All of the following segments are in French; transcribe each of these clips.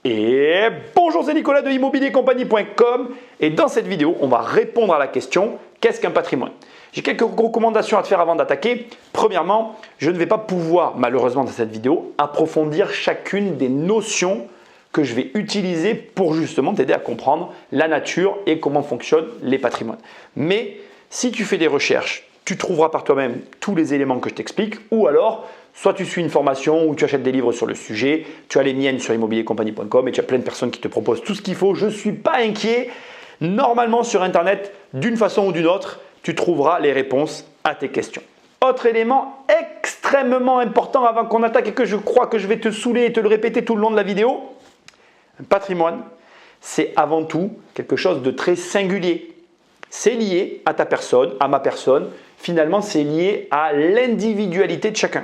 Et bonjour, c'est Nicolas de immobiliercompagnie.com et dans cette vidéo, on va répondre à la question qu'est-ce qu'un patrimoine? J'ai quelques recommandations à te faire avant d'attaquer. Premièrement, je ne vais pas pouvoir, malheureusement dans cette vidéo, approfondir chacune des notions que je vais utiliser pour justement t'aider à comprendre la nature et comment fonctionnent les patrimoines. Mais si tu fais des recherches, tu trouveras par toi-même tous les éléments que je t'explique ou alors soit tu suis une formation ou tu achètes des livres sur le sujet, tu as les miennes sur immobiliercompagnie.com et tu as plein de personnes qui te proposent tout ce qu'il faut. Je ne suis pas inquiet. Normalement sur Internet, d'une façon ou d'une autre, tu trouveras les réponses à tes questions. Autre élément extrêmement important avant qu'on attaque et que je crois que je vais te saouler et te le répéter tout le long de la vidéo, un patrimoine, c'est avant tout quelque chose de très singulier. C'est lié à ta personne, à ma personne. Finalement, c'est lié à l'individualité de chacun.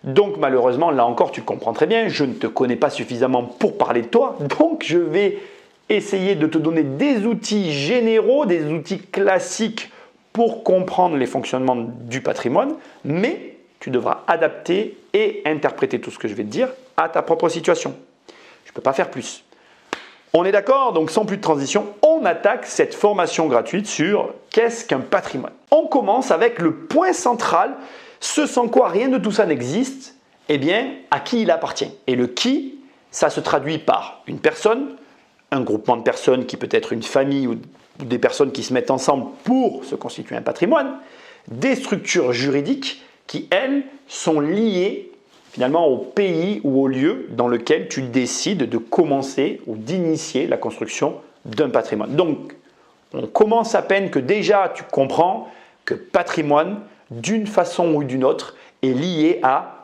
Donc malheureusement, là encore, tu le comprends très bien, je ne te connais pas suffisamment pour parler de toi. Donc je vais essayer de te donner des outils généraux, des outils classiques pour comprendre les fonctionnements du patrimoine. Mais tu devras adapter et interpréter tout ce que je vais te dire à ta propre situation. Je ne peux pas faire plus. On est d'accord? Donc sans plus de transition, on attaque cette formation gratuite sur qu'est-ce qu'un patrimoine. On commence avec le point central. Ce sans quoi rien de tout ça n'existe, eh bien, à qui il appartient. Et le qui, ça se traduit par une personne, un groupement de personnes qui peut être une famille ou des personnes qui se mettent ensemble pour se constituer un patrimoine, des structures juridiques qui, elles, sont liées finalement au pays ou au lieu dans lequel tu décides de commencer ou d'initier la construction d'un patrimoine. Donc, on commence à peine que déjà tu comprends que patrimoine, d'une façon ou d'une autre, est lié à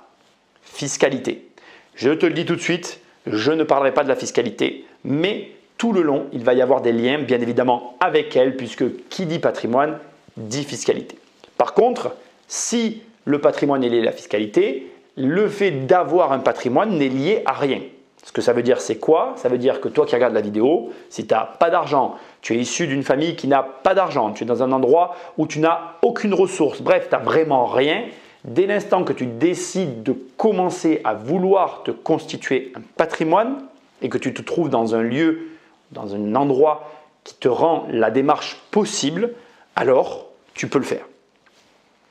fiscalité. Je te le dis tout de suite, je ne parlerai pas de la fiscalité, mais tout le long, il va y avoir des liens, bien évidemment, avec elle, puisque qui dit patrimoine, dit fiscalité. Par contre, si le patrimoine est lié à la fiscalité, le fait d'avoir un patrimoine n'est lié à rien. Ce que ça veut dire, c'est quoi? Ça veut dire que toi qui regardes la vidéo, si tu n'as pas d'argent, tu es issu d'une famille qui n'a pas d'argent, tu es dans un endroit où tu n'as aucune ressource, bref, tu n'as vraiment rien. Dès l'instant que tu décides de commencer à vouloir te constituer un patrimoine et que tu te trouves dans un lieu, dans un endroit qui te rend la démarche possible, alors tu peux le faire.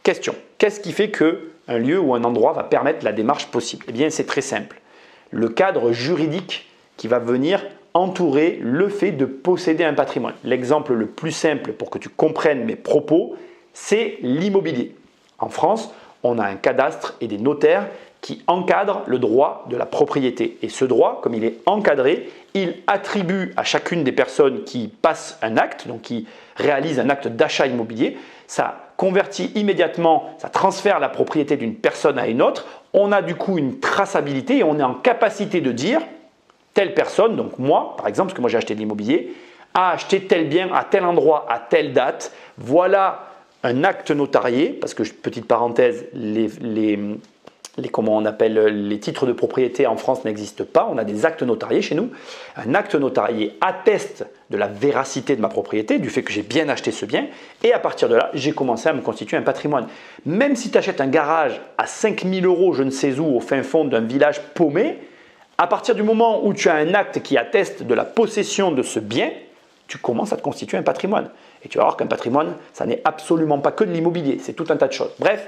Question, qu'est-ce qui fait qu'un lieu ou un endroit va permettre la démarche possible? Eh bien, c'est très simple. Le cadre juridique qui va venir entourer le fait de posséder un patrimoine. L'exemple le plus simple pour que tu comprennes mes propos, c'est l'immobilier. En France, on a un cadastre et des notaires qui encadrent le droit de la propriété. Et ce droit, comme il est encadré, il attribue à chacune des personnes qui passent un acte, donc qui réalisent un acte d'achat immobilier, ça convertit immédiatement, ça transfère la propriété d'une personne à une autre. On a du coup une traçabilité et on est en capacité de dire telle personne, donc moi par exemple, parce que moi j'ai acheté de l'immobilier, a acheté tel bien à tel endroit à telle date. Voilà un acte notarié, parce que petite parenthèse, comment on appelle, les titres de propriété en France n'existent pas, on a des actes notariés chez nous. Un acte notarié atteste de la véracité de ma propriété, du fait que j'ai bien acheté ce bien et à partir de là, j'ai commencé à me constituer un patrimoine. Même si tu achètes un garage à 5 000 € je ne sais où, au fin fond d'un village paumé, à partir du moment où tu as un acte qui atteste de la possession de ce bien, tu commences à te constituer un patrimoine. Et tu vas voir qu'un patrimoine, ça n'est absolument pas que de l'immobilier, c'est tout un tas de choses. Bref,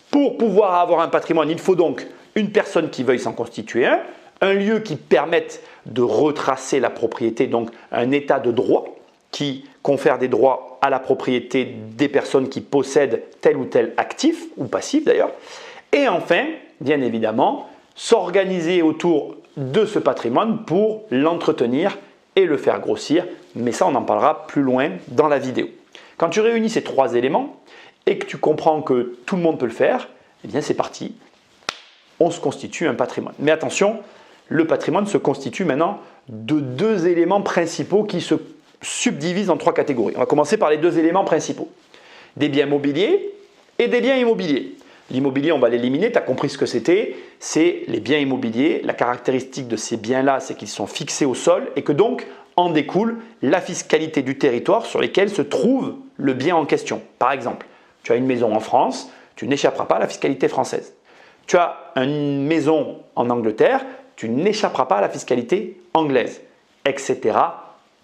pour pouvoir avoir un patrimoine, il faut donc une personne qui veuille s'en constituer un lieu qui permette de retracer la propriété, donc un état de droit qui confère des droits à la propriété des personnes qui possèdent tel ou tel actif, ou passif d'ailleurs. Et enfin, bien évidemment, s'organiser autour de ce patrimoine pour l'entretenir et le faire grossir. Mais ça, on en parlera plus loin dans la vidéo. Quand tu réunis ces trois éléments, et que tu comprends que tout le monde peut le faire, eh bien c'est parti, on se constitue un patrimoine. Mais attention, le patrimoine se constitue maintenant de deux éléments principaux qui se subdivisent en trois catégories. On va commencer par les deux éléments principaux. Des biens mobiliers et des biens immobiliers. L'immobilier, on va l'éliminer, tu as compris ce que c'était, c'est les biens immobiliers. La caractéristique de ces biens-là, c'est qu'ils sont fixés au sol et que donc en découle la fiscalité du territoire sur lequel se trouve le bien en question. Par exemple, tu as une maison en France, tu n'échapperas pas à la fiscalité française. Tu as une maison en Angleterre, tu n'échapperas pas à la fiscalité anglaise, etc.,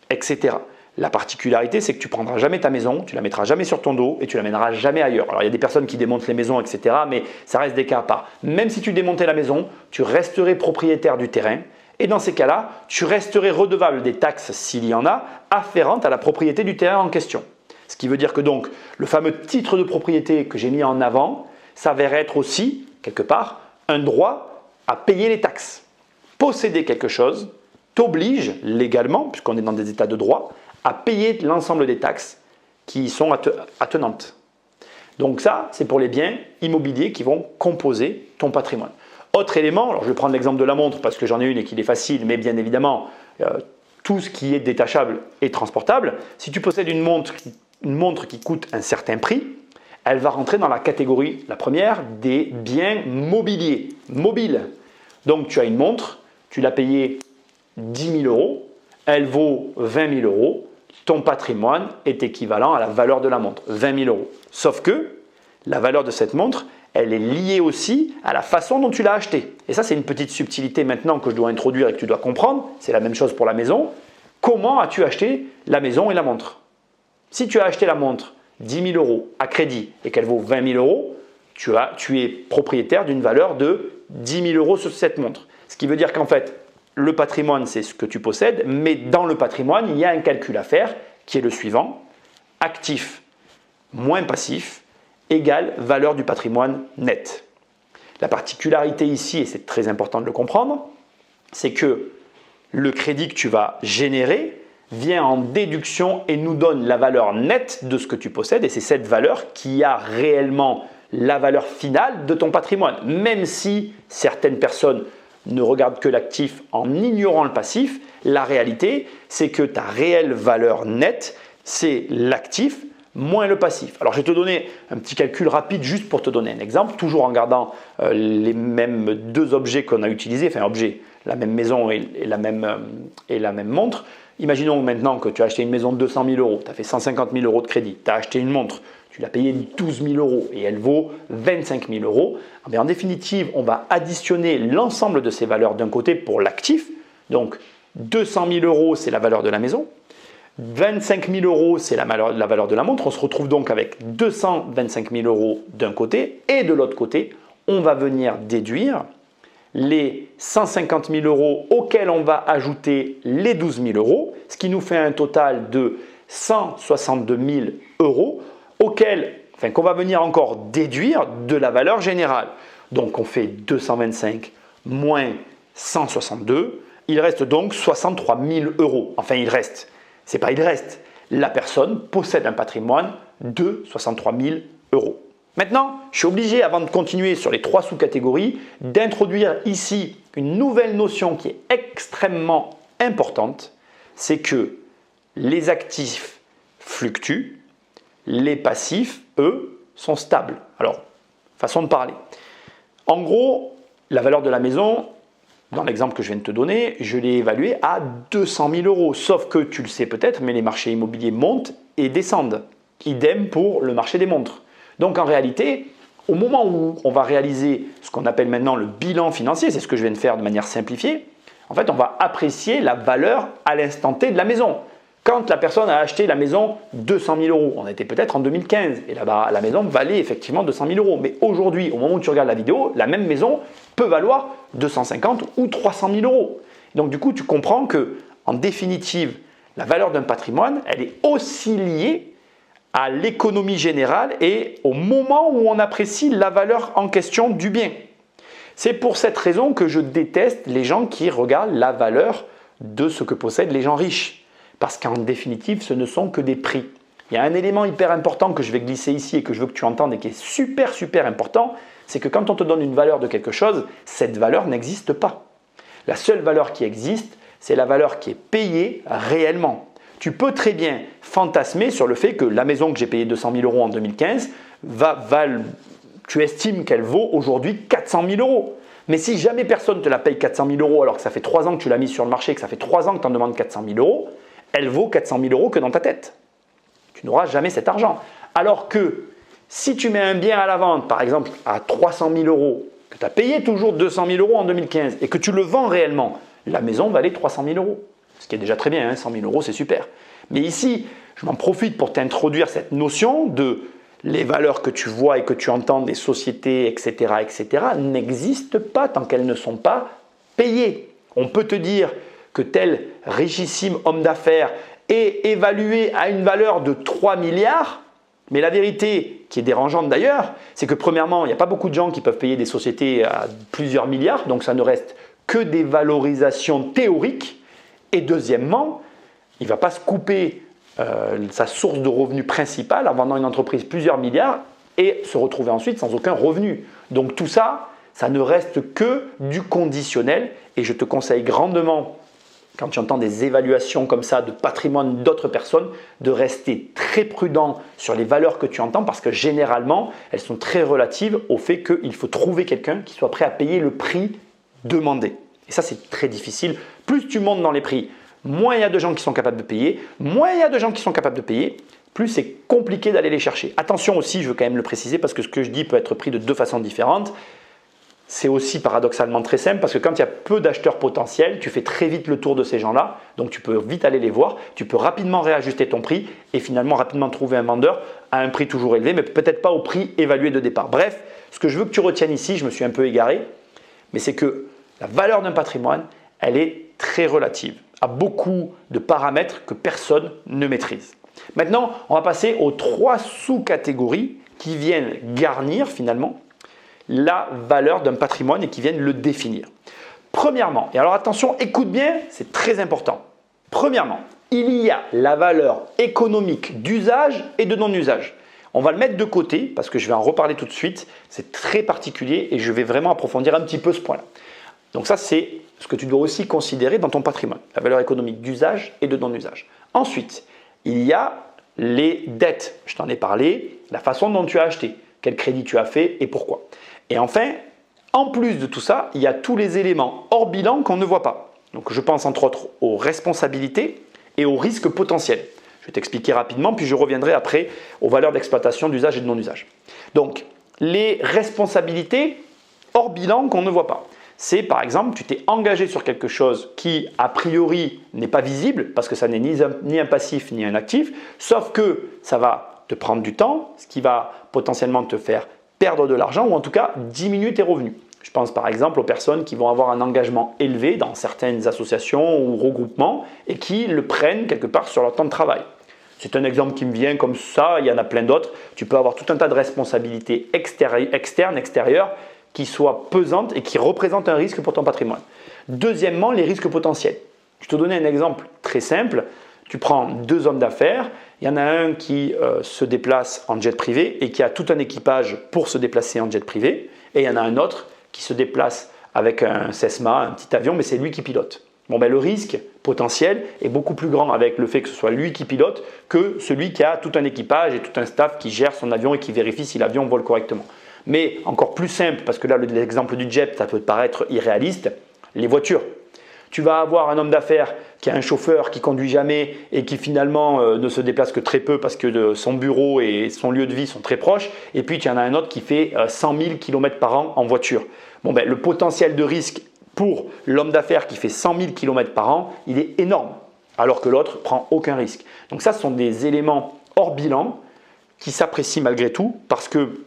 etc. La particularité, c'est que tu ne prendras jamais ta maison, tu ne la mettras jamais sur ton dos et tu ne la mèneras jamais ailleurs. Alors, il y a des personnes qui démontent les maisons, etc., mais ça reste des cas à part. Même si tu démontais la maison, tu resterais propriétaire du terrain et dans ces cas-là, tu resterais redevable des taxes, s'il y en a, afférentes à la propriété du terrain en question. Ce qui veut dire que donc, le fameux titre de propriété que j'ai mis en avant s'avère être aussi, quelque part, un droit à payer les taxes. Posséder quelque chose t'oblige légalement, puisqu'on est dans des états de droit, à payer l'ensemble des taxes qui y sont attenantes. Donc ça, c'est pour les biens immobiliers qui vont composer ton patrimoine. Autre élément, alors je vais prendre l'exemple de la montre parce que j'en ai une et qu'il est facile, mais bien évidemment, tout ce qui est détachable est transportable. Si tu possèdes une montre qui coûte un certain prix, elle va rentrer dans la catégorie, la première, des biens mobiliers, mobiles. Donc tu as une montre, tu l'as payée 10 000 €, elle vaut 20 000 €, ton patrimoine est équivalent à la valeur de la montre, 20 000 €. Sauf que la valeur de cette montre, elle est liée aussi à la façon dont tu l'as achetée. Et ça, c'est une petite subtilité maintenant que je dois introduire et que tu dois comprendre. C'est la même chose pour la maison. Comment as-tu acheté la maison et la montre? Si tu as acheté la montre 10 000 € à crédit et qu'elle vaut 20 000 €, tu es propriétaire d'une valeur de 10 000 € sur cette montre. Ce qui veut dire qu'en fait, le patrimoine, c'est ce que tu possèdes, mais dans le patrimoine, il y a un calcul à faire qui est le suivant. Actif moins passif égale valeur du patrimoine net. La particularité ici, et c'est très important de le comprendre, c'est que le crédit que tu vas générer vient en déduction et nous donne la valeur nette de ce que tu possèdes et c'est cette valeur qui a réellement la valeur finale de ton patrimoine. Même si certaines personnes ne regardent que l'actif en ignorant le passif, la réalité, c'est que ta réelle valeur nette, c'est l'actif moins le passif. Alors, je vais te donner un petit calcul rapide juste pour te donner un exemple, toujours en gardant les mêmes deux objets qu'on a utilisés, enfin objets, la même maison et la même montre. Imaginons maintenant que tu as acheté une maison de 200 000 €, tu as fait 150 000 € de crédit, tu as acheté une montre, tu l'as payée 12 000 € et elle vaut 25 000 €. Mais en définitive, on va additionner l'ensemble de ces valeurs d'un côté pour l'actif. Donc, 200 000 € c'est la valeur de la maison, 25 000 € c'est la valeur de la montre. On se retrouve donc avec 225 000 € d'un côté et de l'autre côté, on va venir déduire les 150 000 € auxquels on va ajouter les 12 000 €, ce qui nous fait un total de 162 000 € qu'on va venir encore déduire de la valeur générale. Donc on fait 225 moins 162, il reste donc 63 000 €. Enfin il reste, la personne possède un patrimoine de 63 000 €. Maintenant, je suis obligé, avant de continuer sur les trois sous-catégories, d'introduire ici une nouvelle notion qui est extrêmement importante, c'est que les actifs fluctuent, les passifs, eux, sont stables. Alors, façon de parler. En gros, la valeur de la maison, dans l'exemple que je viens de te donner, je l'ai évaluée à 200 000 €. Sauf que tu le sais peut-être, mais les marchés immobiliers montent et descendent. Idem pour le marché des montres. Donc en réalité, au moment où on va réaliser ce qu'on appelle maintenant le bilan financier, c'est ce que je viens de faire de manière simplifiée, en fait on va apprécier la valeur à l'instant T de la maison. Quand la personne a acheté la maison 200 000 €, on était peut-être en 2015 et là-bas la maison valait effectivement 200 000 €. Mais aujourd'hui, au moment où tu regardes la vidéo, la même maison peut valoir 250 ou 300 000 €. Donc du coup, tu comprends que en définitive, la valeur d'un patrimoine, elle est aussi liée à l'économie générale et au moment où on apprécie la valeur en question du bien. C'est pour cette raison que je déteste les gens qui regardent la valeur de ce que possèdent les gens riches. Parce qu'en définitive, ce ne sont que des prix. Il y a un élément hyper important que je vais glisser ici et que je veux que tu entendes et qui est super important, c'est que quand on te donne une valeur de quelque chose, cette valeur n'existe pas. La seule valeur qui existe, c'est la valeur qui est payée réellement. Tu peux très bien fantasmer sur le fait que la maison que j'ai payée 200 000 € en 2015, tu estimes qu'elle vaut aujourd'hui 400 000 €. Mais si jamais personne ne te la paye 400 000 € alors que ça fait 3 ans que tu l'as mise sur le marché, que ça fait 3 ans que tu en demandes 400 000 €, elle vaut 400 000 € que dans ta tête. Tu n'auras jamais cet argent. Alors que si tu mets un bien à la vente, par exemple à 300 000 €, que tu as payé toujours 200 000 euros en 2015 et que tu le vends réellement, la maison valait 300 000 euros. Ce qui est déjà très bien, hein, 100 000 euros, c'est super. Mais ici, je m'en profite pour t'introduire cette notion de les valeurs que tu vois et que tu entends des sociétés, etc., n'existent pas tant qu'elles ne sont pas payées. On peut te dire que tel richissime homme d'affaires est évalué à une valeur de 3 milliards, mais la vérité, qui est dérangeante d'ailleurs, c'est que premièrement, il n'y a pas beaucoup de gens qui peuvent payer des sociétés à plusieurs milliards, donc ça ne reste que des valorisations théoriques. Et deuxièmement, il ne va pas se couper sa source de revenus principale en vendant une entreprise plusieurs milliards et se retrouver ensuite sans aucun revenu. Donc tout ça, ça ne reste que du conditionnel et je te conseille grandement, quand tu entends des évaluations comme ça de patrimoine d'autres personnes, de rester très prudent sur les valeurs que tu entends parce que généralement, elles sont très relatives au fait qu'il faut trouver quelqu'un qui soit prêt à payer le prix demandé. Et ça, c'est très difficile. Plus tu montes dans les prix, moins il y a de gens qui sont capables de payer, moins il y a de gens qui sont capables de payer, plus c'est compliqué d'aller les chercher. Attention aussi, je veux quand même le préciser parce que ce que je dis peut être pris de deux façons différentes. C'est aussi paradoxalement très simple parce que quand il y a peu d'acheteurs potentiels, tu fais très vite le tour de ces gens-là, donc tu peux vite aller les voir, tu peux rapidement réajuster ton prix et finalement rapidement trouver un vendeur à un prix toujours élevé, mais peut-être pas au prix évalué de départ. Bref, ce que je veux que tu retiennes ici, je me suis un peu égaré, mais c'est que la valeur d'un patrimoine, elle est très relative à beaucoup de paramètres que personne ne maîtrise. Maintenant, on va passer aux 3 sous-catégories qui viennent garnir finalement la valeur d'un patrimoine et qui viennent le définir. Premièrement, et alors attention, écoute bien, c'est très important. Premièrement, il y a la valeur économique d'usage et de non-usage. On va le mettre de côté parce que je vais en reparler tout de suite. C'est très particulier et je vais vraiment approfondir un petit peu ce point-là. Donc ça, c'est ce que tu dois aussi considérer dans ton patrimoine, la valeur économique d'usage et de non-usage. Ensuite, il y a les dettes. Je t'en ai parlé, la façon dont tu as acheté, quel crédit tu as fait et pourquoi. Et enfin, en plus de tout ça, il y a tous les éléments hors bilan qu'on ne voit pas. Donc je pense entre autres aux responsabilités et aux risques potentiels. Je vais t'expliquer rapidement, puis je reviendrai après aux valeurs d'exploitation, d'usage et de non-usage. Donc, les responsabilités hors bilan qu'on ne voit pas. C'est par exemple, tu t'es engagé sur quelque chose qui a priori n'est pas visible parce que ça n'est ni un passif ni un actif, sauf que ça va te prendre du temps, ce qui va potentiellement te faire perdre de l'argent ou en tout cas diminuer tes revenus. Je pense par exemple aux personnes qui vont avoir un engagement élevé dans certaines associations ou regroupements et qui le prennent quelque part sur leur temps de travail. C'est un exemple qui me vient comme ça, il y en a plein d'autres. Tu peux avoir tout un tas de responsabilités externes, extérieures, qui soient pesantes et qui représentent un risque pour ton patrimoine. Deuxièmement, les risques potentiels. Je te donne un exemple très simple. Tu prends 2 hommes d'affaires, il y en a un qui se déplace en jet privé et qui a tout un équipage pour se déplacer en jet privé, et il y en a un autre qui se déplace avec un Cessna, un petit avion, mais c'est lui qui pilote. Bon, ben, le risque potentiel est beaucoup plus grand avec le fait que ce soit lui qui pilote que celui qui a tout un équipage et tout un staff qui gère son avion et qui vérifie si l'avion vole correctement. Mais encore plus simple, parce que là l'exemple du jet, ça peut paraître irréaliste, les voitures. Tu vas avoir un homme d'affaires qui a un chauffeur qui conduit jamais et qui finalement ne se déplace que très peu parce que son bureau et son lieu de vie sont très proches. Et puis tu en as un autre qui fait 100 000 km par an en voiture. Bon, ben, le potentiel de risque pour l'homme d'affaires qui fait 100 000 km par an, il est énorme, alors que l'autre ne prend aucun risque. Donc ça, ce sont des éléments hors bilan qui s'apprécient malgré tout parce que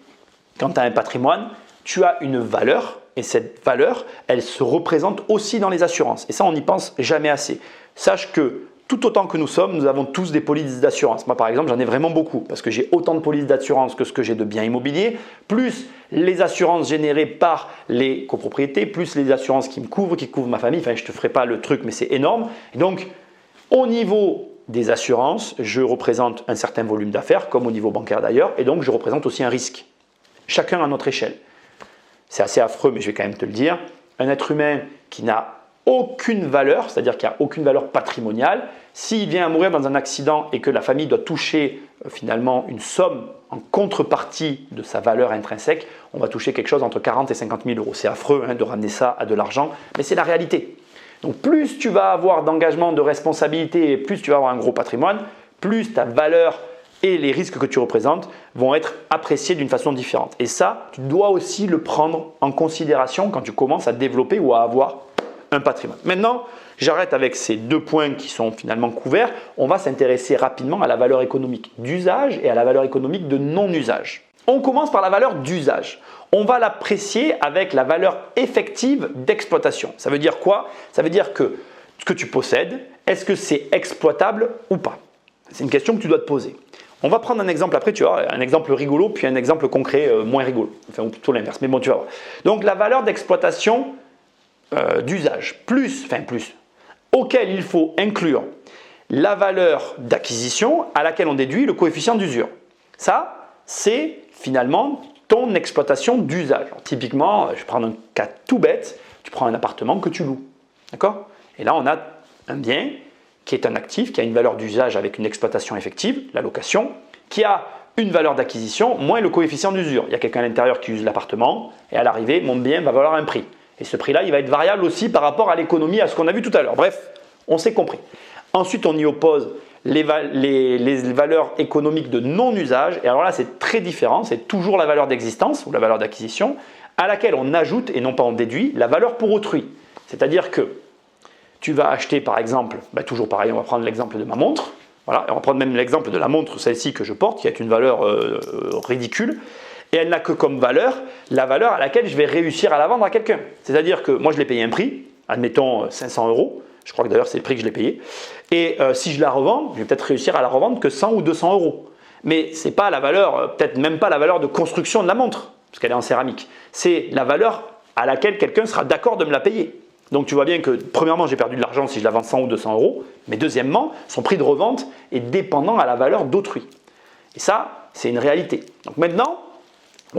quand tu as un patrimoine, tu as une valeur et cette valeur, elle se représente aussi dans les assurances. Et ça, on n'y pense jamais assez. Sache que tout autant que nous sommes, nous avons tous des polices d'assurance. Moi, par exemple, j'en ai vraiment beaucoup parce que j'ai autant de polices d'assurance que ce que j'ai de biens immobiliers, plus les assurances générées par les copropriétés, plus les assurances qui me couvrent, qui couvrent ma famille. Enfin, je ne te ferai pas le truc, mais c'est énorme. Et donc, au niveau des assurances, je représente un certain volume d'affaires, comme au niveau bancaire d'ailleurs, et donc je représente aussi un risque. Chacun à notre échelle. C'est assez affreux, mais je vais quand même te le dire. Un être humain qui n'a aucune valeur, c'est-à-dire qui n'a aucune valeur patrimoniale, s'il vient à mourir dans un accident et que la famille doit toucher finalement une somme en contrepartie de sa valeur intrinsèque, on va toucher quelque chose entre 40 et 50 000 euros. C'est affreux de ramener ça à de l'argent, mais c'est la réalité. Donc plus tu vas avoir d'engagement, de responsabilité et plus tu vas avoir un gros patrimoine, plus ta valeur et les risques que tu représentes vont être appréciés d'une façon différente. Et ça, tu dois aussi le prendre en considération quand tu commences à développer ou à avoir un patrimoine. Maintenant, j'arrête avec ces deux points qui sont finalement couverts. On va s'intéresser rapidement à la valeur économique d'usage et à la valeur économique de non-usage. On commence par la valeur d'usage. On va l'apprécier avec la valeur effective d'exploitation. Ça veut dire quoi? Ça veut dire que ce que tu possèdes, est-ce que c'est exploitable ou pas? C'est une question que tu dois te poser. On va prendre un exemple après, tu vois, un exemple rigolo, puis un exemple concret moins rigolo. Enfin, ou plutôt l'inverse, mais bon, tu vas voir. Donc, la valeur d'exploitation d'usage, auquel il faut inclure la valeur d'acquisition à laquelle on déduit le coefficient d'usure. Ça, c'est finalement ton exploitation d'usage. Typiquement, je vais prendre un cas tout bête, tu prends un appartement que tu loues. D'accord? Et là, on a un bien qui est un actif, qui a une valeur d'usage avec une exploitation effective, la location, qui a une valeur d'acquisition moins le coefficient d'usure. Il y a quelqu'un à l'intérieur qui use l'appartement et à l'arrivée, mon bien va valoir un prix. Et ce prix-là, il va être variable aussi par rapport à l'économie, à ce qu'on a vu tout à l'heure. Bref, on s'est compris. Ensuite, on y oppose les valeurs économiques de non-usage. Et alors là, c'est très différent. C'est toujours la valeur d'existence ou la valeur d'acquisition à laquelle on ajoute et non pas on déduit la valeur pour autrui. C'est-à-dire que tu vas acheter par exemple, toujours pareil, on va prendre l'exemple de ma montre. Voilà, et on va prendre même l'exemple de la montre, celle-ci que je porte, qui a une valeur ridicule. Et elle n'a que comme valeur la valeur à laquelle je vais réussir à la vendre à quelqu'un. C'est-à-dire que moi je l'ai payé un prix, admettons 500 €, je crois que d'ailleurs c'est le prix que je l'ai payé, et si je la revends, je vais peut-être réussir à la revendre que 100 ou 200 €. Mais ce n'est pas la valeur, peut-être même pas la valeur de construction de la montre, parce qu'elle est en céramique. C'est la valeur à laquelle quelqu'un sera d'accord de me la payer. Donc tu vois bien que premièrement j'ai perdu de l'argent si je la vends 100 ou 200 €, mais deuxièmement son prix de revente est dépendant à la valeur d'autrui. Et ça, c'est une réalité. Donc maintenant,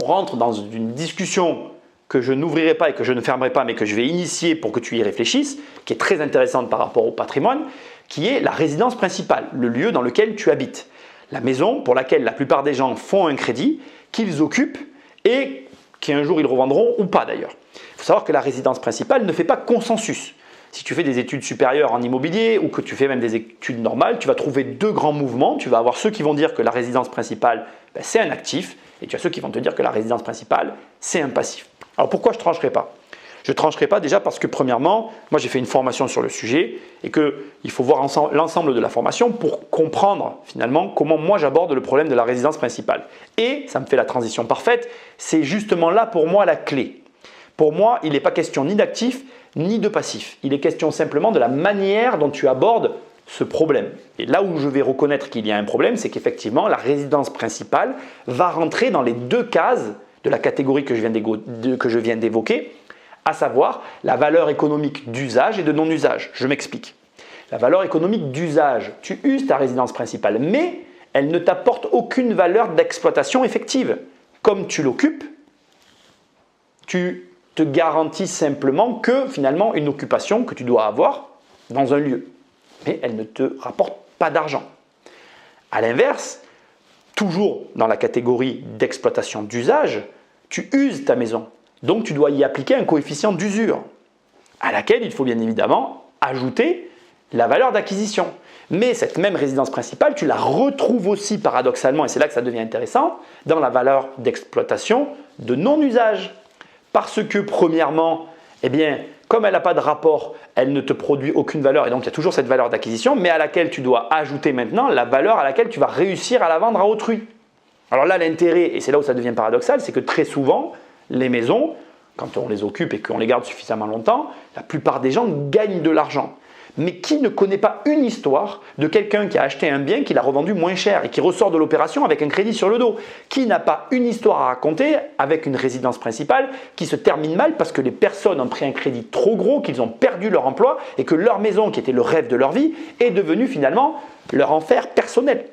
on rentre dans une discussion que je n'ouvrirai pas et que je ne fermerai pas, mais que je vais initier pour que tu y réfléchisses, qui est très intéressante par rapport au patrimoine, qui est la résidence principale, le lieu dans lequel tu habites. La maison pour laquelle la plupart des gens font un crédit, qu'ils occupent et qu'un jour ils revendront ou pas d'ailleurs. Il faut savoir que la résidence principale ne fait pas consensus. Si tu fais des études supérieures en immobilier ou que tu fais même des études normales, tu vas trouver deux grands mouvements. Tu vas avoir ceux qui vont dire que la résidence principale, c'est un actif, et tu as ceux qui vont te dire que la résidence principale, c'est un passif. Alors pourquoi je ne trancherai pas? Je ne trancherai pas déjà parce que premièrement, moi j'ai fait une formation sur le sujet et qu'il faut voir l'ensemble de la formation pour comprendre finalement comment moi j'aborde le problème de la résidence principale. Et ça me fait la transition parfaite, c'est justement là pour moi la clé. Pour moi, il n'est pas question ni d'actif ni de passif. Il est question simplement de la manière dont tu abordes ce problème. Et là où je vais reconnaître qu'il y a un problème, c'est qu'effectivement, la résidence principale va rentrer dans les deux cases de la catégorie que je viens d'évoquer, à savoir la valeur économique d'usage et de non-usage. Je m'explique. La valeur économique d'usage, tu uses ta résidence principale, mais elle ne t'apporte aucune valeur d'exploitation effective. Comme tu l'occupes, tu te garantis simplement que finalement une occupation que tu dois avoir dans un lieu. Mais elle ne te rapporte pas d'argent. A l'inverse, toujours dans la catégorie d'exploitation d'usage, tu uses ta maison. Donc tu dois y appliquer un coefficient d'usure, à laquelle il faut bien évidemment ajouter la valeur d'acquisition. Mais cette même résidence principale, tu la retrouves aussi paradoxalement, et c'est là que ça devient intéressant, dans la valeur d'exploitation de non-usage. Parce que premièrement, comme elle n'a pas de rapport, elle ne te produit aucune valeur et donc il y a toujours cette valeur d'acquisition, mais à laquelle tu dois ajouter maintenant la valeur à laquelle tu vas réussir à la vendre à autrui. Alors là, l'intérêt, et c'est là où ça devient paradoxal, c'est que très souvent, les maisons, quand on les occupe et qu'on les garde suffisamment longtemps, la plupart des gens gagnent de l'argent. Mais qui ne connaît pas une histoire de quelqu'un qui a acheté un bien, qui l'a revendu moins cher et qui ressort de l'opération avec un crédit sur le dos? Qui n'a pas une histoire à raconter avec une résidence principale qui se termine mal parce que les personnes ont pris un crédit trop gros, qu'ils ont perdu leur emploi et que leur maison, qui était le rêve de leur vie, est devenue finalement leur enfer personnel?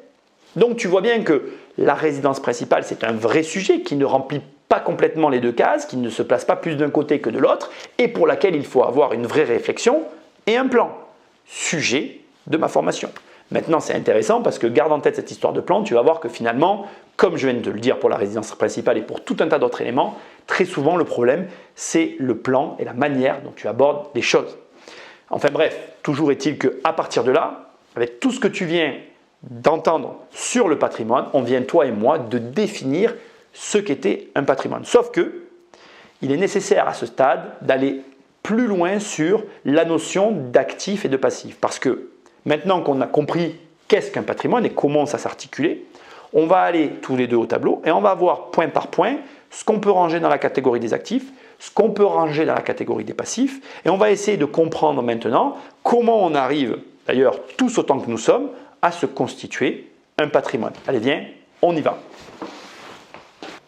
Donc tu vois bien que la résidence principale, c'est un vrai sujet qui ne remplit pas complètement les deux cases, qui ne se place pas plus d'un côté que de l'autre et pour laquelle il faut avoir une vraie réflexion et un plan. Sujet de ma formation. Maintenant, c'est intéressant parce que garde en tête cette histoire de plan, tu vas voir que finalement, comme je viens de le dire pour la résidence principale et pour tout un tas d'autres éléments, très souvent le problème, c'est le plan et la manière dont tu abordes les choses. Enfin bref, toujours est-il qu'à partir de là, avec tout ce que tu viens d'entendre sur le patrimoine, on vient toi et moi de définir ce qu'était un patrimoine. Sauf que il est nécessaire à ce stade d'aller plus loin sur la notion d'actif et de passif. Parce que maintenant qu'on a compris qu'est-ce qu'un patrimoine et comment ça s'articule, on va aller tous les deux au tableau et on va voir point par point ce qu'on peut ranger dans la catégorie des actifs, ce qu'on peut ranger dans la catégorie des passifs. Et on va essayer de comprendre maintenant comment on arrive, d'ailleurs tous autant que nous sommes, à se constituer un patrimoine. Allez, viens, on y va.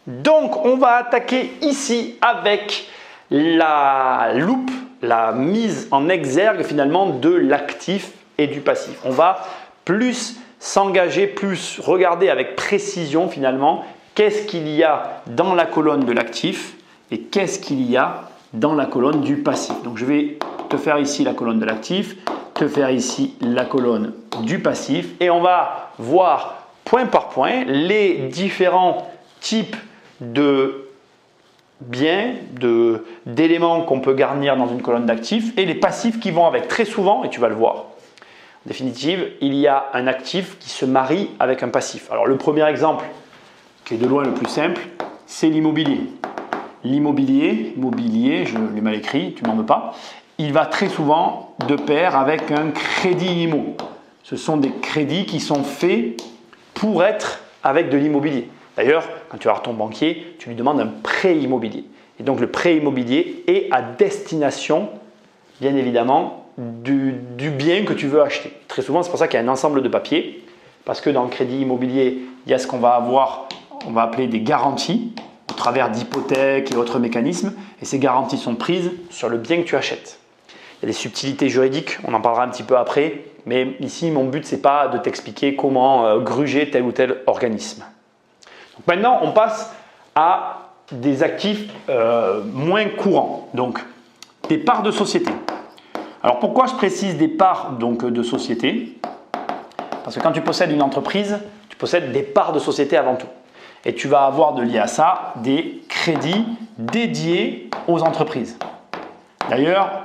Donc, on va attaquer ici avec la loupe, la mise en exergue finalement de l'actif et du passif. On va plus s'engager, plus regarder avec précision finalement qu'est-ce qu'il y a dans la colonne de l'actif et qu'est-ce qu'il y a dans la colonne du passif. Donc, je vais te faire ici la colonne de l'actif, te faire ici la colonne du passif et on va voir point par point les différents types de biens, d'éléments qu'on peut garnir dans une colonne d'actifs et les passifs qui vont avec. Très souvent, et tu vas le voir, en définitive, il y a un actif qui se marie avec un passif. Alors le premier exemple, qui est de loin le plus simple, c'est l'immobilier. L'immobilier, je l'ai mal écrit, tu m'en veux pas, il va très souvent de pair avec un crédit immo. Ce sont des crédits qui sont faits pour être avec de l'immobilier. D'ailleurs, quand tu vas voir ton banquier, tu lui demandes un prêt immobilier. Et donc, le prêt immobilier est à destination, bien évidemment, du bien que tu veux acheter. Très souvent, c'est pour ça qu'il y a un ensemble de papiers. Parce que dans le crédit immobilier, il y a ce qu'on va avoir, on va appeler des garanties, au travers d'hypothèques et autres mécanismes. Et ces garanties sont prises sur le bien que tu achètes. Il y a des subtilités juridiques, on en parlera un petit peu après. Mais ici, mon but, ce n'est pas de t'expliquer comment gruger tel ou tel organisme. Donc maintenant, on passe à des actifs moins courants, donc des parts de société. Alors pourquoi je précise des parts donc, de société? Parce que quand tu possèdes une entreprise, tu possèdes des parts de société avant tout. Et tu vas avoir de lié à ça des crédits dédiés aux entreprises. D'ailleurs,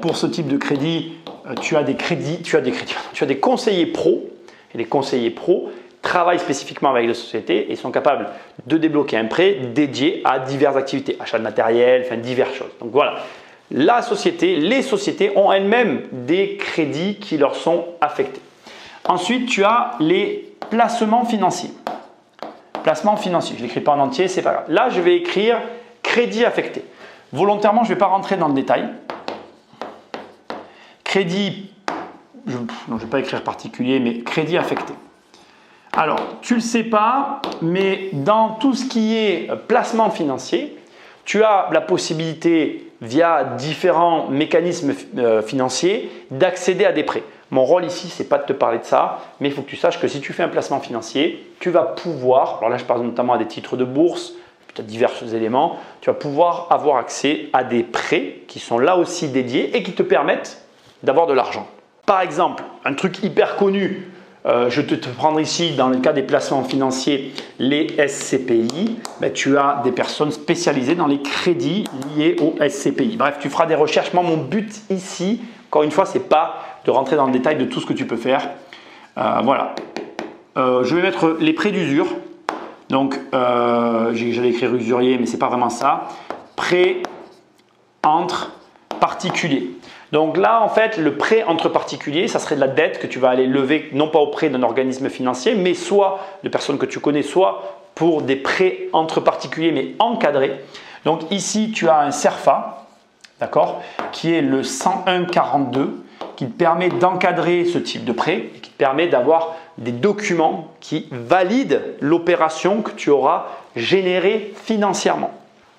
pour ce type de crédit, tu as des conseillers pros. Et les conseillers pros travaillent spécifiquement avec les sociétés et sont capables de débloquer un prêt dédié à diverses activités, achat de matériel, enfin diverses choses. Donc voilà, les sociétés ont elles-mêmes des crédits qui leur sont affectés. Ensuite, tu as les placements financiers. Placements financiers, je ne l'écris pas en entier, c'est pas grave. Là, je vais écrire crédit affecté. Volontairement, je ne vais pas rentrer dans le détail. Crédit, je ne vais pas écrire particulier, mais crédit affecté. Alors, tu ne le sais pas, mais dans tout ce qui est placement financier, tu as la possibilité, via différents mécanismes financiers, d'accéder à des prêts. Mon rôle ici, ce n'est pas de te parler de ça, mais il faut que tu saches que si tu fais un placement financier, tu vas pouvoir, alors là je parle notamment à des titres de bourse, peut-être divers éléments, tu vas pouvoir avoir accès à des prêts qui sont là aussi dédiés et qui te permettent d'avoir de l'argent. Par exemple, un truc hyper connu, je te prendre ici dans le cas des placements financiers, les SCPI, tu as des personnes spécialisées dans les crédits liés aux SCPI. Bref, tu feras des recherches. Moi, mon but ici, encore une fois, ce n'est pas de rentrer dans le détail de tout ce que tu peux faire. Voilà. Je vais mettre les prêts d'usure. Donc, j'allais écrire usurier, mais ce n'est pas vraiment ça. Prêt entre particuliers. Donc là, en fait, le prêt entre particuliers, ça serait de la dette que tu vas aller lever, non pas auprès d'un organisme financier, mais soit de personnes que tu connais, soit pour des prêts entre particuliers, mais encadrés. Donc ici, tu as un CERFA, d'accord, qui est le 10142, qui te permet d'encadrer ce type de prêt et qui te permet d'avoir des documents qui valident l'opération que tu auras générée financièrement.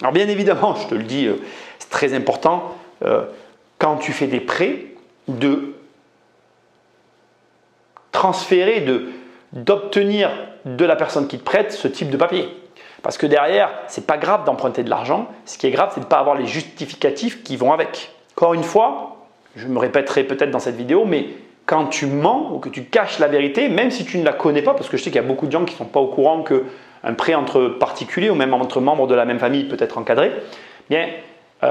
Alors bien évidemment, je te le dis, c'est très important, quand tu fais des prêts, de transférer, d'obtenir de la personne qui te prête ce type de papier. Parce que derrière, ce n'est pas grave d'emprunter de l'argent. Ce qui est grave, c'est de ne pas avoir les justificatifs qui vont avec. Encore une fois, je me répéterai peut-être dans cette vidéo, mais quand tu mens ou que tu caches la vérité, même si tu ne la connais pas, parce que je sais qu'il y a beaucoup de gens qui ne sont pas au courant qu'un prêt entre particuliers ou même entre membres de la même famille peut être encadré, bien,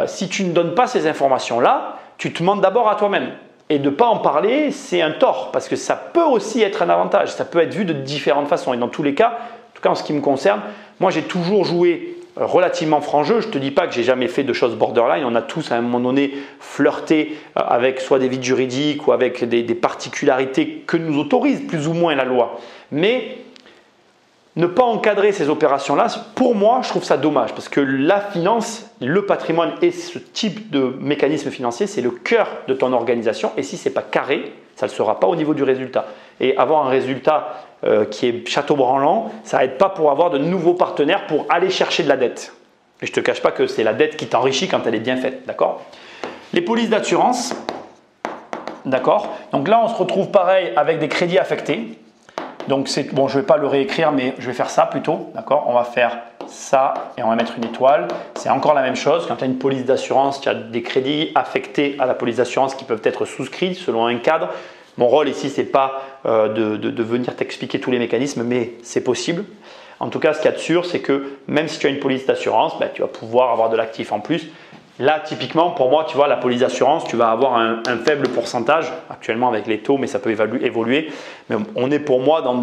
si tu ne donnes pas ces informations-là, tu te mens d'abord à toi-même. Et de ne pas en parler, c'est un tort parce que ça peut aussi être un avantage. Ça peut être vu de différentes façons. Et dans tous les cas, en tout cas en ce qui me concerne, moi j'ai toujours joué relativement franc jeu. Je ne te dis pas que j'ai jamais fait de choses borderline. On a tous à un moment donné flirté avec soit des vides juridiques ou avec des particularités que nous autorise plus ou moins la loi. Mais ne pas encadrer ces opérations-là, pour moi, je trouve ça dommage parce que la finance, le patrimoine et ce type de mécanisme financier, c'est le cœur de ton organisation et si ce n'est pas carré, ça ne le sera pas au niveau du résultat. Et avoir un résultat qui est château-branlant, ça n'aide pas pour avoir de nouveaux partenaires pour aller chercher de la dette. Et je ne te cache pas que c'est la dette qui t'enrichit quand elle est bien faite, d'accord? Les polices d'assurance, d'accord? Donc là, on se retrouve pareil avec des crédits affectés. Donc, bon, je ne vais pas le réécrire, mais je vais faire ça plutôt. D'accord? On va faire ça et on va mettre une étoile. C'est encore la même chose. Quand tu as une police d'assurance, tu as des crédits affectés à la police d'assurance qui peuvent être souscrits selon un cadre. Mon rôle ici, ce n'est pas de venir t'expliquer tous les mécanismes, mais c'est possible. En tout cas, ce qu'il y a de sûr, c'est que même si tu as une police d'assurance, ben, tu vas pouvoir avoir de l'actif en plus. Là, typiquement, pour moi, tu vois, la police d'assurance, tu vas avoir un faible pourcentage actuellement avec les taux, mais ça peut évoluer. Mais on est pour moi dans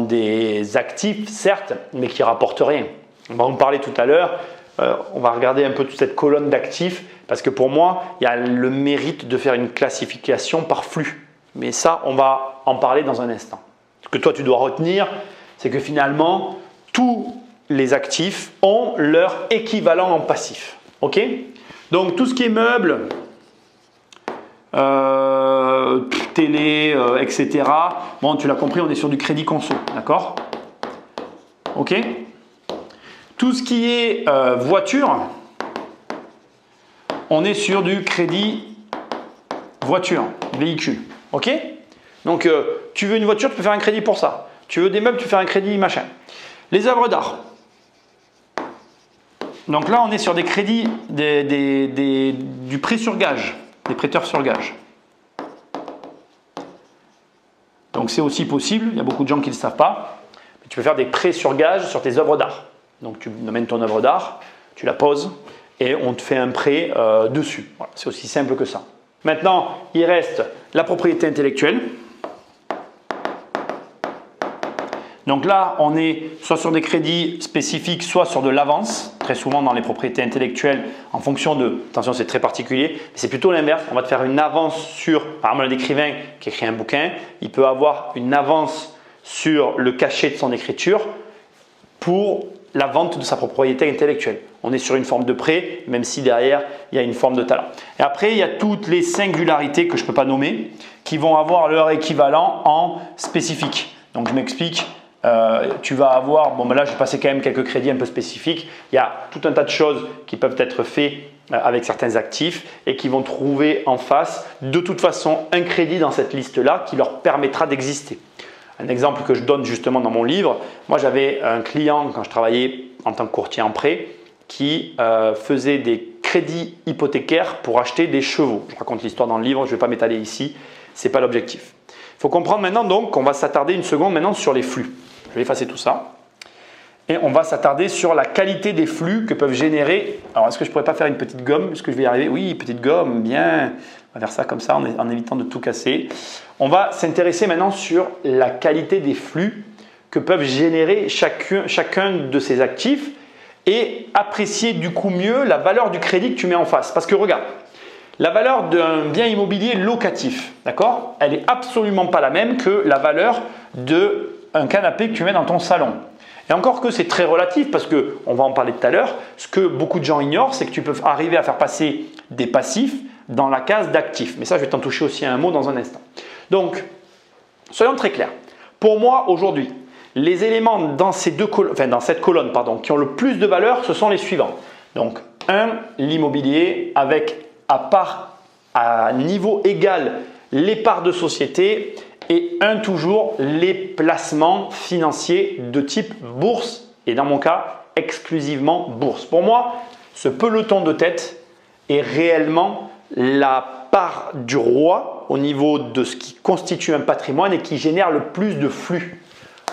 des actifs, certes, mais qui ne rapportent rien. On va en parler tout à l'heure. On va regarder un peu toute cette colonne d'actifs parce que pour moi, il y a le mérite de faire une classification par flux. Mais ça, on va en parler dans un instant. Ce que toi, tu dois retenir, c'est que finalement, tous les actifs ont leur équivalent en passif. Ok? Donc, tout ce qui est meubles, télé, etc. Bon, tu l'as compris, on est sur du crédit conso. D'accord? Ok? Tout ce qui est voiture, on est sur du crédit voiture, véhicule. Ok? Donc, tu veux une voiture, tu peux faire un crédit pour ça. Tu veux des meubles, tu fais un crédit machin. Les œuvres d'art. Donc là, on est sur des crédits, du prêt sur gage, des prêteurs sur gage. Donc c'est aussi possible, il y a beaucoup de gens qui ne le savent pas. Mais tu peux faire des prêts sur gage sur tes œuvres d'art. Donc tu amènes ton œuvre d'art, tu la poses et on te fait un prêt dessus. Voilà, c'est aussi simple que ça. Maintenant, il reste la propriété intellectuelle. Donc là, on est soit sur des crédits spécifiques, soit sur de l'avance. Très souvent dans les propriétés intellectuelles, en fonction de… Attention, c'est très particulier. C'est plutôt l'inverse. On va te faire une avance sur… Par exemple, un écrivain qui écrit un bouquin, il peut avoir une avance sur le cachet de son écriture pour la vente de sa propriété intellectuelle. On est sur une forme de prêt, même si derrière, il y a une forme de talent. Et après, il y a toutes les singularités que je ne peux pas nommer qui vont avoir leur équivalent en spécifique. Donc, je m'explique. Tu vas avoir, bon ben là je vais passer quand même quelques crédits un peu spécifiques. Il y a tout un tas de choses qui peuvent être faites avec certains actifs et qui vont trouver en face de toute façon un crédit dans cette liste-là qui leur permettra d'exister. Un exemple que je donne justement dans mon livre, moi j'avais un client quand je travaillais en tant que courtier en prêt qui faisait des crédits hypothécaires pour acheter des chevaux. Je raconte l'histoire dans le livre, je ne vais pas m'étaler ici, ce n'est pas l'objectif. Il faut comprendre maintenant donc qu'on va s'attarder une seconde maintenant sur les flux. Je vais effacer tout ça. Et on va s'attarder sur la qualité des flux que peuvent générer. Alors, est-ce que je ne pourrais pas faire une petite gomme? Est-ce que je vais y arriver? Oui, petite gomme, bien. On va faire ça comme ça en évitant de tout casser. On va s'intéresser maintenant sur la qualité des flux que peuvent générer chacun de ces actifs et apprécier du coup mieux la valeur du crédit que tu mets en face. Parce que regarde, la valeur d'un bien immobilier locatif, d'accord, elle n'est absolument pas la même que la valeur d'un canapé que tu mets dans ton salon. Et encore que c'est très relatif parce qu'on va en parler tout à l'heure, ce que beaucoup de gens ignorent, c'est que tu peux arriver à faire passer des passifs dans la case d'actifs. Mais ça, je vais t'en toucher aussi un mot dans un instant. Donc, soyons très clairs. Pour moi, aujourd'hui, les éléments dans cette colonne qui ont le plus de valeur, ce sont les suivants. Donc, 1, l'immobilier avec à niveau égal les parts de société et toujours les placements financiers de type bourse et dans mon cas exclusivement bourse. Pour moi, ce peloton de tête est réellement la part du roi au niveau de ce qui constitue un patrimoine et qui génère le plus de flux.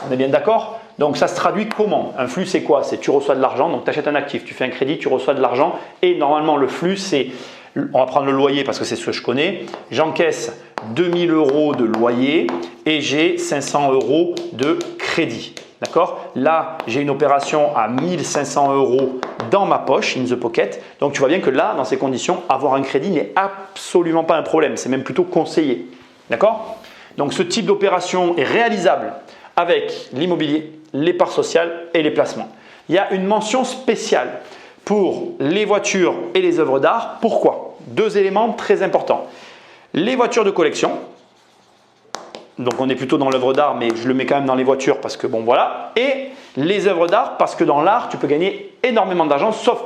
On est bien d'accord? Donc ça se traduit comment? Un flux, c'est quoi? C'est tu reçois de l'argent, donc tu achètes un actif, tu fais un crédit, tu reçois de l'argent et normalement le flux, c'est On va prendre le loyer parce que c'est ce que je connais. J'encaisse 2000 € de loyer et j'ai 500 € de crédit. D'accord? Là, j'ai une opération à 1500 € dans ma poche, in the pocket. Donc, tu vois bien que là, dans ces conditions, avoir un crédit n'est absolument pas un problème. C'est même plutôt conseillé. D'accord? Donc, ce type d'opération est réalisable avec l'immobilier, les parts sociales et les placements. Il y a une mention spéciale pour les voitures et les œuvres d'art. Pourquoi? Deux éléments très importants. Les voitures de collection. Donc, on est plutôt dans l'œuvre d'art, mais je le mets quand même dans les voitures parce que bon, voilà. Et les œuvres d'art parce que dans l'art, tu peux gagner énormément d'argent, sauf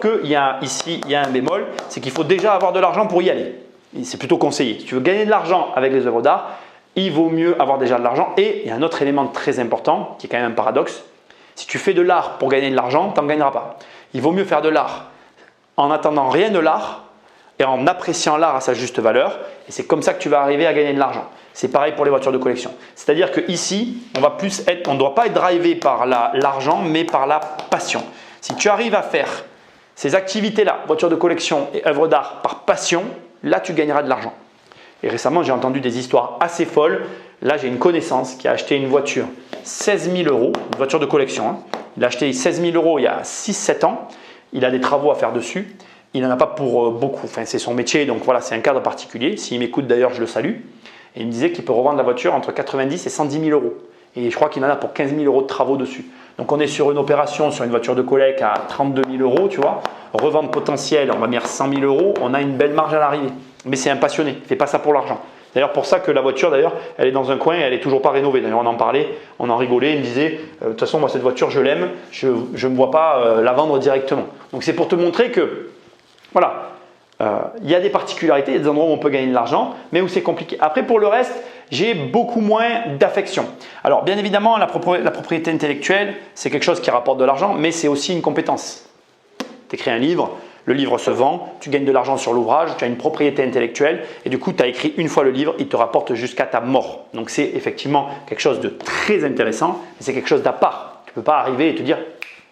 ici, il y a un bémol, c'est qu'il faut déjà avoir de l'argent pour y aller. C'est plutôt conseillé. Si tu veux gagner de l'argent avec les œuvres d'art, il vaut mieux avoir déjà de l'argent. Et il y a un autre élément très important, qui est quand même un paradoxe. Si tu fais de l'art pour gagner de l'argent, tu n'en gagneras pas. Il vaut mieux faire de l'art en n'attendant rien de l'art et en appréciant l'art à sa juste valeur. Et c'est comme ça que tu vas arriver à gagner de l'argent. C'est pareil pour les voitures de collection. C'est-à-dire qu'ici, on ne doit pas être drivé par l'argent, mais par la passion. Si tu arrives à faire ces activités-là, voitures de collection et œuvres d'art par passion, là, tu gagneras de l'argent. Et récemment, j'ai entendu des histoires assez folles. Là, j'ai une connaissance qui a acheté une voiture 16 000 €, une voiture de collection. Hein. Il a acheté 16 000 € il y a 6-7 ans. Il a des travaux à faire dessus. Il n'en a pas pour beaucoup. Enfin, c'est son métier, donc voilà, c'est un cadre particulier. S'il m'écoute d'ailleurs, je le salue. Et il me disait qu'il peut revendre la voiture entre 90 et 110 000 €. Et je crois qu'il en a pour 15 000 € de travaux dessus. Donc on est sur une opération, sur une voiture de collecte à 32 000 €, tu vois. Revente potentielle, on va mettre 100 000 €. On a une belle marge à l'arrivée. Mais c'est un passionné, il ne fait pas ça pour l'argent. D'ailleurs, pour ça que la voiture, d'ailleurs, elle est dans un coin et elle n'est toujours pas rénovée. D'ailleurs, on en parlait, on en rigolait. Il me disait, de toute façon, moi, cette voiture, je l'aime. Je ne me vois pas la vendre directement. Donc, c'est pour te montrer que, voilà, il y a des particularités, il y a des endroits où on peut gagner de l'argent, mais où c'est compliqué. Après, pour le reste, j'ai beaucoup moins d'affection. Alors, bien évidemment, la propriété intellectuelle, c'est quelque chose qui rapporte de l'argent, mais c'est aussi une compétence. Tu écris un livre, le livre se vend, tu gagnes de l'argent sur l'ouvrage, tu as une propriété intellectuelle et du coup, tu as écrit une fois le livre, il te rapporte jusqu'à ta mort. Donc, c'est effectivement quelque chose de très intéressant, mais c'est quelque chose d'à part. Tu ne peux pas arriver et te dire,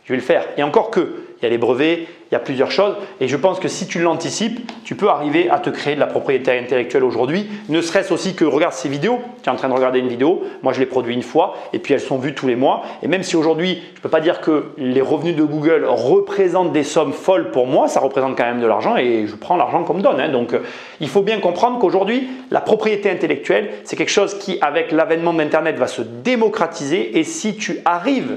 je vais le faire. Et encore que, il y a les brevets, il y a plusieurs choses. Et je pense que si tu l'anticipes, tu peux arriver à te créer de la propriété intellectuelle aujourd'hui. Ne serait-ce aussi que regarde ces vidéos. Tu es en train de regarder une vidéo. Moi, je l'ai produit une fois et puis elles sont vues tous les mois. Et même si aujourd'hui, je ne peux pas dire que les revenus de Google représentent des sommes folles pour moi, ça représente quand même de l'argent et je prends l'argent qu'on me donne. Hein. Donc, il faut bien comprendre qu'aujourd'hui, la propriété intellectuelle, c'est quelque chose qui, avec l'avènement d'Internet, va se démocratiser. Et si tu arrives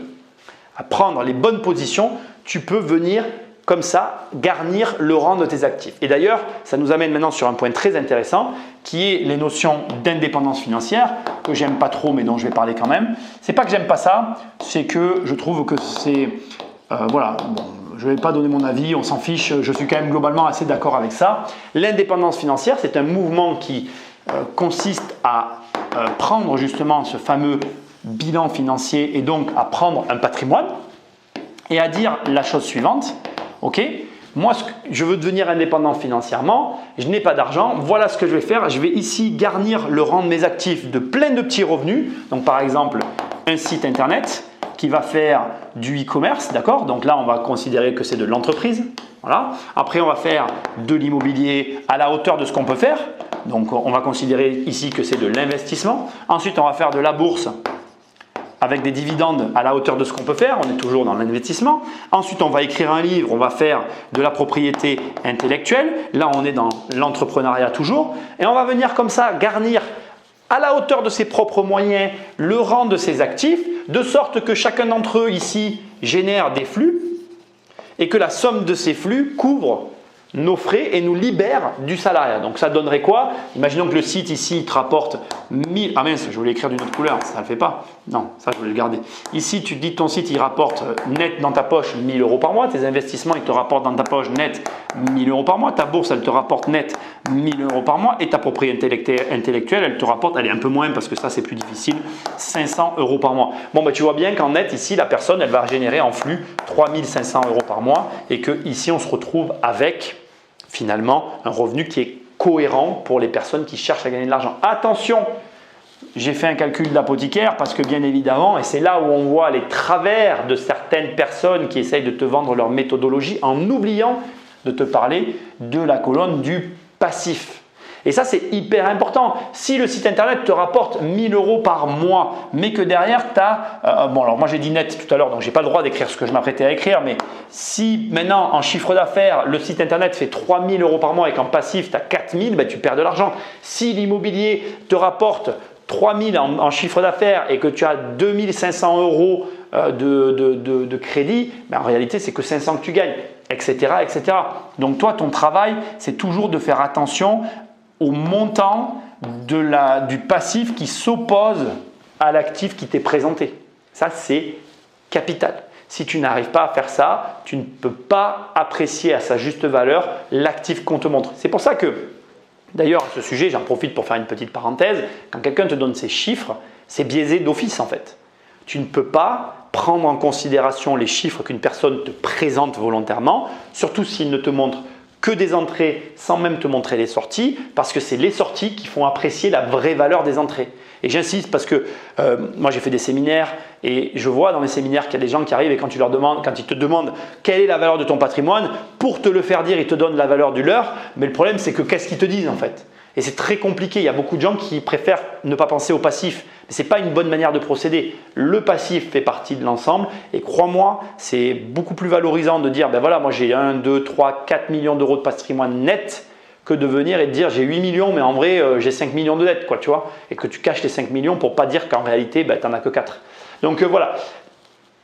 à prendre les bonnes positions, tu peux venir comme ça garnir le rang de tes actifs. Et d'ailleurs, ça nous amène maintenant sur un point très intéressant qui est les notions d'indépendance financière que j'aime pas trop mais dont je vais parler quand même. C'est pas que j'aime pas ça, c'est que je trouve que c'est… voilà, bon, je ne vais pas donner mon avis, on s'en fiche, je suis quand même globalement assez d'accord avec ça. L'indépendance financière, c'est un mouvement qui consiste à prendre justement ce fameux bilan financier et donc à prendre un patrimoine et à dire la chose suivante, ok, moi je veux devenir indépendant financièrement, je n'ai pas d'argent, voilà ce que je vais faire, je vais ici garnir le rang de mes actifs de plein de petits revenus, donc par exemple un site internet qui va faire du e-commerce, d'accord, donc là on va considérer que c'est de l'entreprise, voilà. Après on va faire de l'immobilier à la hauteur de ce qu'on peut faire, donc on va considérer ici que c'est de l'investissement, ensuite on va faire de la bourse avec des dividendes à la hauteur de ce qu'on peut faire, on est toujours dans l'investissement. Ensuite, on va écrire un livre, on va faire de la propriété intellectuelle. Là, on est dans l'entrepreneuriat toujours. Et on va venir comme ça garnir à la hauteur de ses propres moyens le rang de ses actifs, de sorte que chacun d'entre eux ici génère des flux et que la somme de ces flux couvre nos frais et nous libère du salariat. Donc ça donnerait quoi? Imaginons que le site ici te rapporte 1000… Ah mince, je voulais écrire d'une autre couleur, ça ne le fait pas. Non, ça je voulais le garder. Ici, tu te dis ton site, il rapporte net dans ta poche 1000 € par mois. Tes investissements, ils te rapportent dans ta poche net 1000 € par mois. Ta bourse, elle te rapporte net 1000 € par mois. Et ta propriété intellectuelle, elle te rapporte, elle est un peu moins parce que ça c'est plus difficile, 500 € par mois. Bon, tu vois bien qu'en net, ici, la personne, elle va générer en flux 3500 € par mois et que ici, on se retrouve avec finalement un revenu qui est cohérent pour les personnes qui cherchent à gagner de l'argent. Attention, j'ai fait un calcul d'apothicaire parce que bien évidemment, et c'est là où on voit les travers de certaines personnes qui essayent de te vendre leur méthodologie en oubliant de te parler de la colonne du passif. Et ça, c'est hyper important. Si le site internet te rapporte 1 000 € par mois, mais que derrière, tu as… bon, alors moi j'ai dit net tout à l'heure, donc je n'ai pas le droit d'écrire ce que je m'apprêtais à écrire, mais si maintenant en chiffre d'affaires, le site internet fait 3 000 € par mois et qu'en passif, tu as 4 000, ben, tu perds de l'argent. Si l'immobilier te rapporte 3 000 en chiffre d'affaires et que tu as 2 500 € de crédit, ben en réalité, c'est que 500 que tu gagnes, etc., etc. Donc toi, ton travail, c'est toujours de faire attention au montant du passif qui s'oppose à l'actif qui t'est présenté. Ça, c'est capital. Si tu n'arrives pas à faire ça, tu ne peux pas apprécier à sa juste valeur l'actif qu'on te montre. C'est pour ça que, d'ailleurs, à ce sujet, j'en profite pour faire une petite parenthèse, quand quelqu'un te donne ces chiffres, c'est biaisé d'office en fait. Tu ne peux pas prendre en considération les chiffres qu'une personne te présente volontairement, surtout s'il ne te montre que des entrées sans même te montrer les sorties, parce que c'est les sorties qui font apprécier la vraie valeur des entrées. Et j'insiste parce que moi j'ai fait des séminaires et je vois dans les séminaires qu'il y a des gens qui arrivent et quand ils te demandent quelle est la valeur de ton patrimoine, pour te le faire dire, ils te donnent la valeur du leur, mais le problème c'est que qu'est-ce qu'ils te disent en fait? Et c'est très compliqué, il y a beaucoup de gens qui préfèrent ne pas penser au passif. Mais ce n'est pas une bonne manière de procéder. Le passif fait partie de l'ensemble et crois-moi, c'est beaucoup plus valorisant de dire ben voilà, moi j'ai 1, 2, 3, 4 millions d'euros de patrimoine net que de venir et de dire j'ai 8 millions mais en vrai j'ai 5 millions de dettes, quoi, tu vois, et que tu caches les 5 millions pour ne pas dire qu'en réalité ben, tu n'en as que 4. Donc voilà,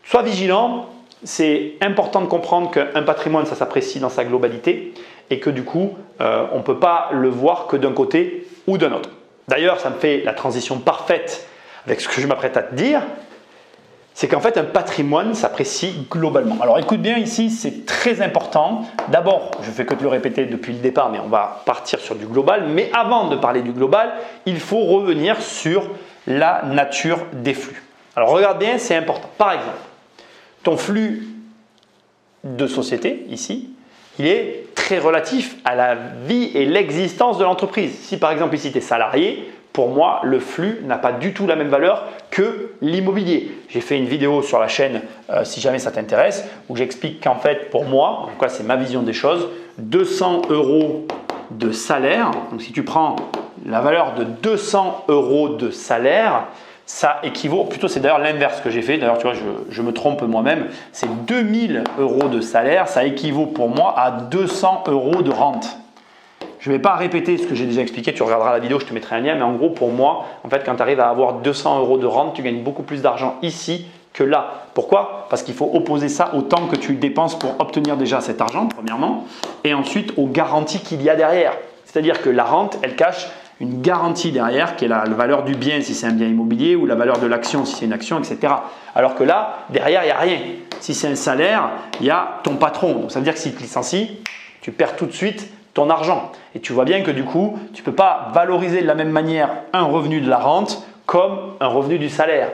sois vigilant. C'est important de comprendre qu'un patrimoine, ça s'apprécie dans sa globalité et que du coup, on ne peut pas le voir que d'un côté ou d'un autre. D'ailleurs, ça me fait la transition parfaite avec ce que je m'apprête à te dire, c'est qu'en fait, un patrimoine s'apprécie globalement. Alors écoute bien ici, c'est très important. D'abord, je ne fais que te le répéter depuis le départ, mais on va partir sur du global. Mais avant de parler du global, il faut revenir sur la nature des flux. Alors regarde bien, c'est important. Par exemple, ton flux de société, ici, il est très relatif à la vie et l'existence de l'entreprise. Si par exemple ici tu es salarié, pour moi, le flux n'a pas du tout la même valeur que l'immobilier. J'ai fait une vidéo sur la chaîne, si jamais ça t'intéresse, où j'explique qu'en fait, pour moi, en quoi c'est ma vision des choses, 200 € de salaire, donc si tu prends la valeur de 200 € de salaire, ça équivaut, plutôt c'est d'ailleurs l'inverse que j'ai fait, d'ailleurs tu vois je me trompe moi-même, c'est 2000 € de salaire, ça équivaut pour moi à 200 € de rente. Je ne vais pas répéter ce que j'ai déjà expliqué, tu regarderas la vidéo, je te mettrai un lien, mais en gros pour moi, en fait quand tu arrives à avoir 200 € de rente, tu gagnes beaucoup plus d'argent ici que là. Pourquoi? Parce qu'il faut opposer ça au temps que tu dépenses pour obtenir déjà cet argent, premièrement, et ensuite aux garanties qu'il y a derrière. C'est-à-dire que la rente, elle cache une garantie derrière qui est la valeur du bien si c'est un bien immobilier ou la valeur de l'action si c'est une action, etc. Alors que là, derrière, il n'y a rien. Si c'est un salaire, il y a ton patron. Donc ça veut dire que s'il te licencie, tu perds tout de suite ton argent. Et tu vois bien que du coup, tu ne peux pas valoriser de la même manière un revenu de la rente comme un revenu du salaire.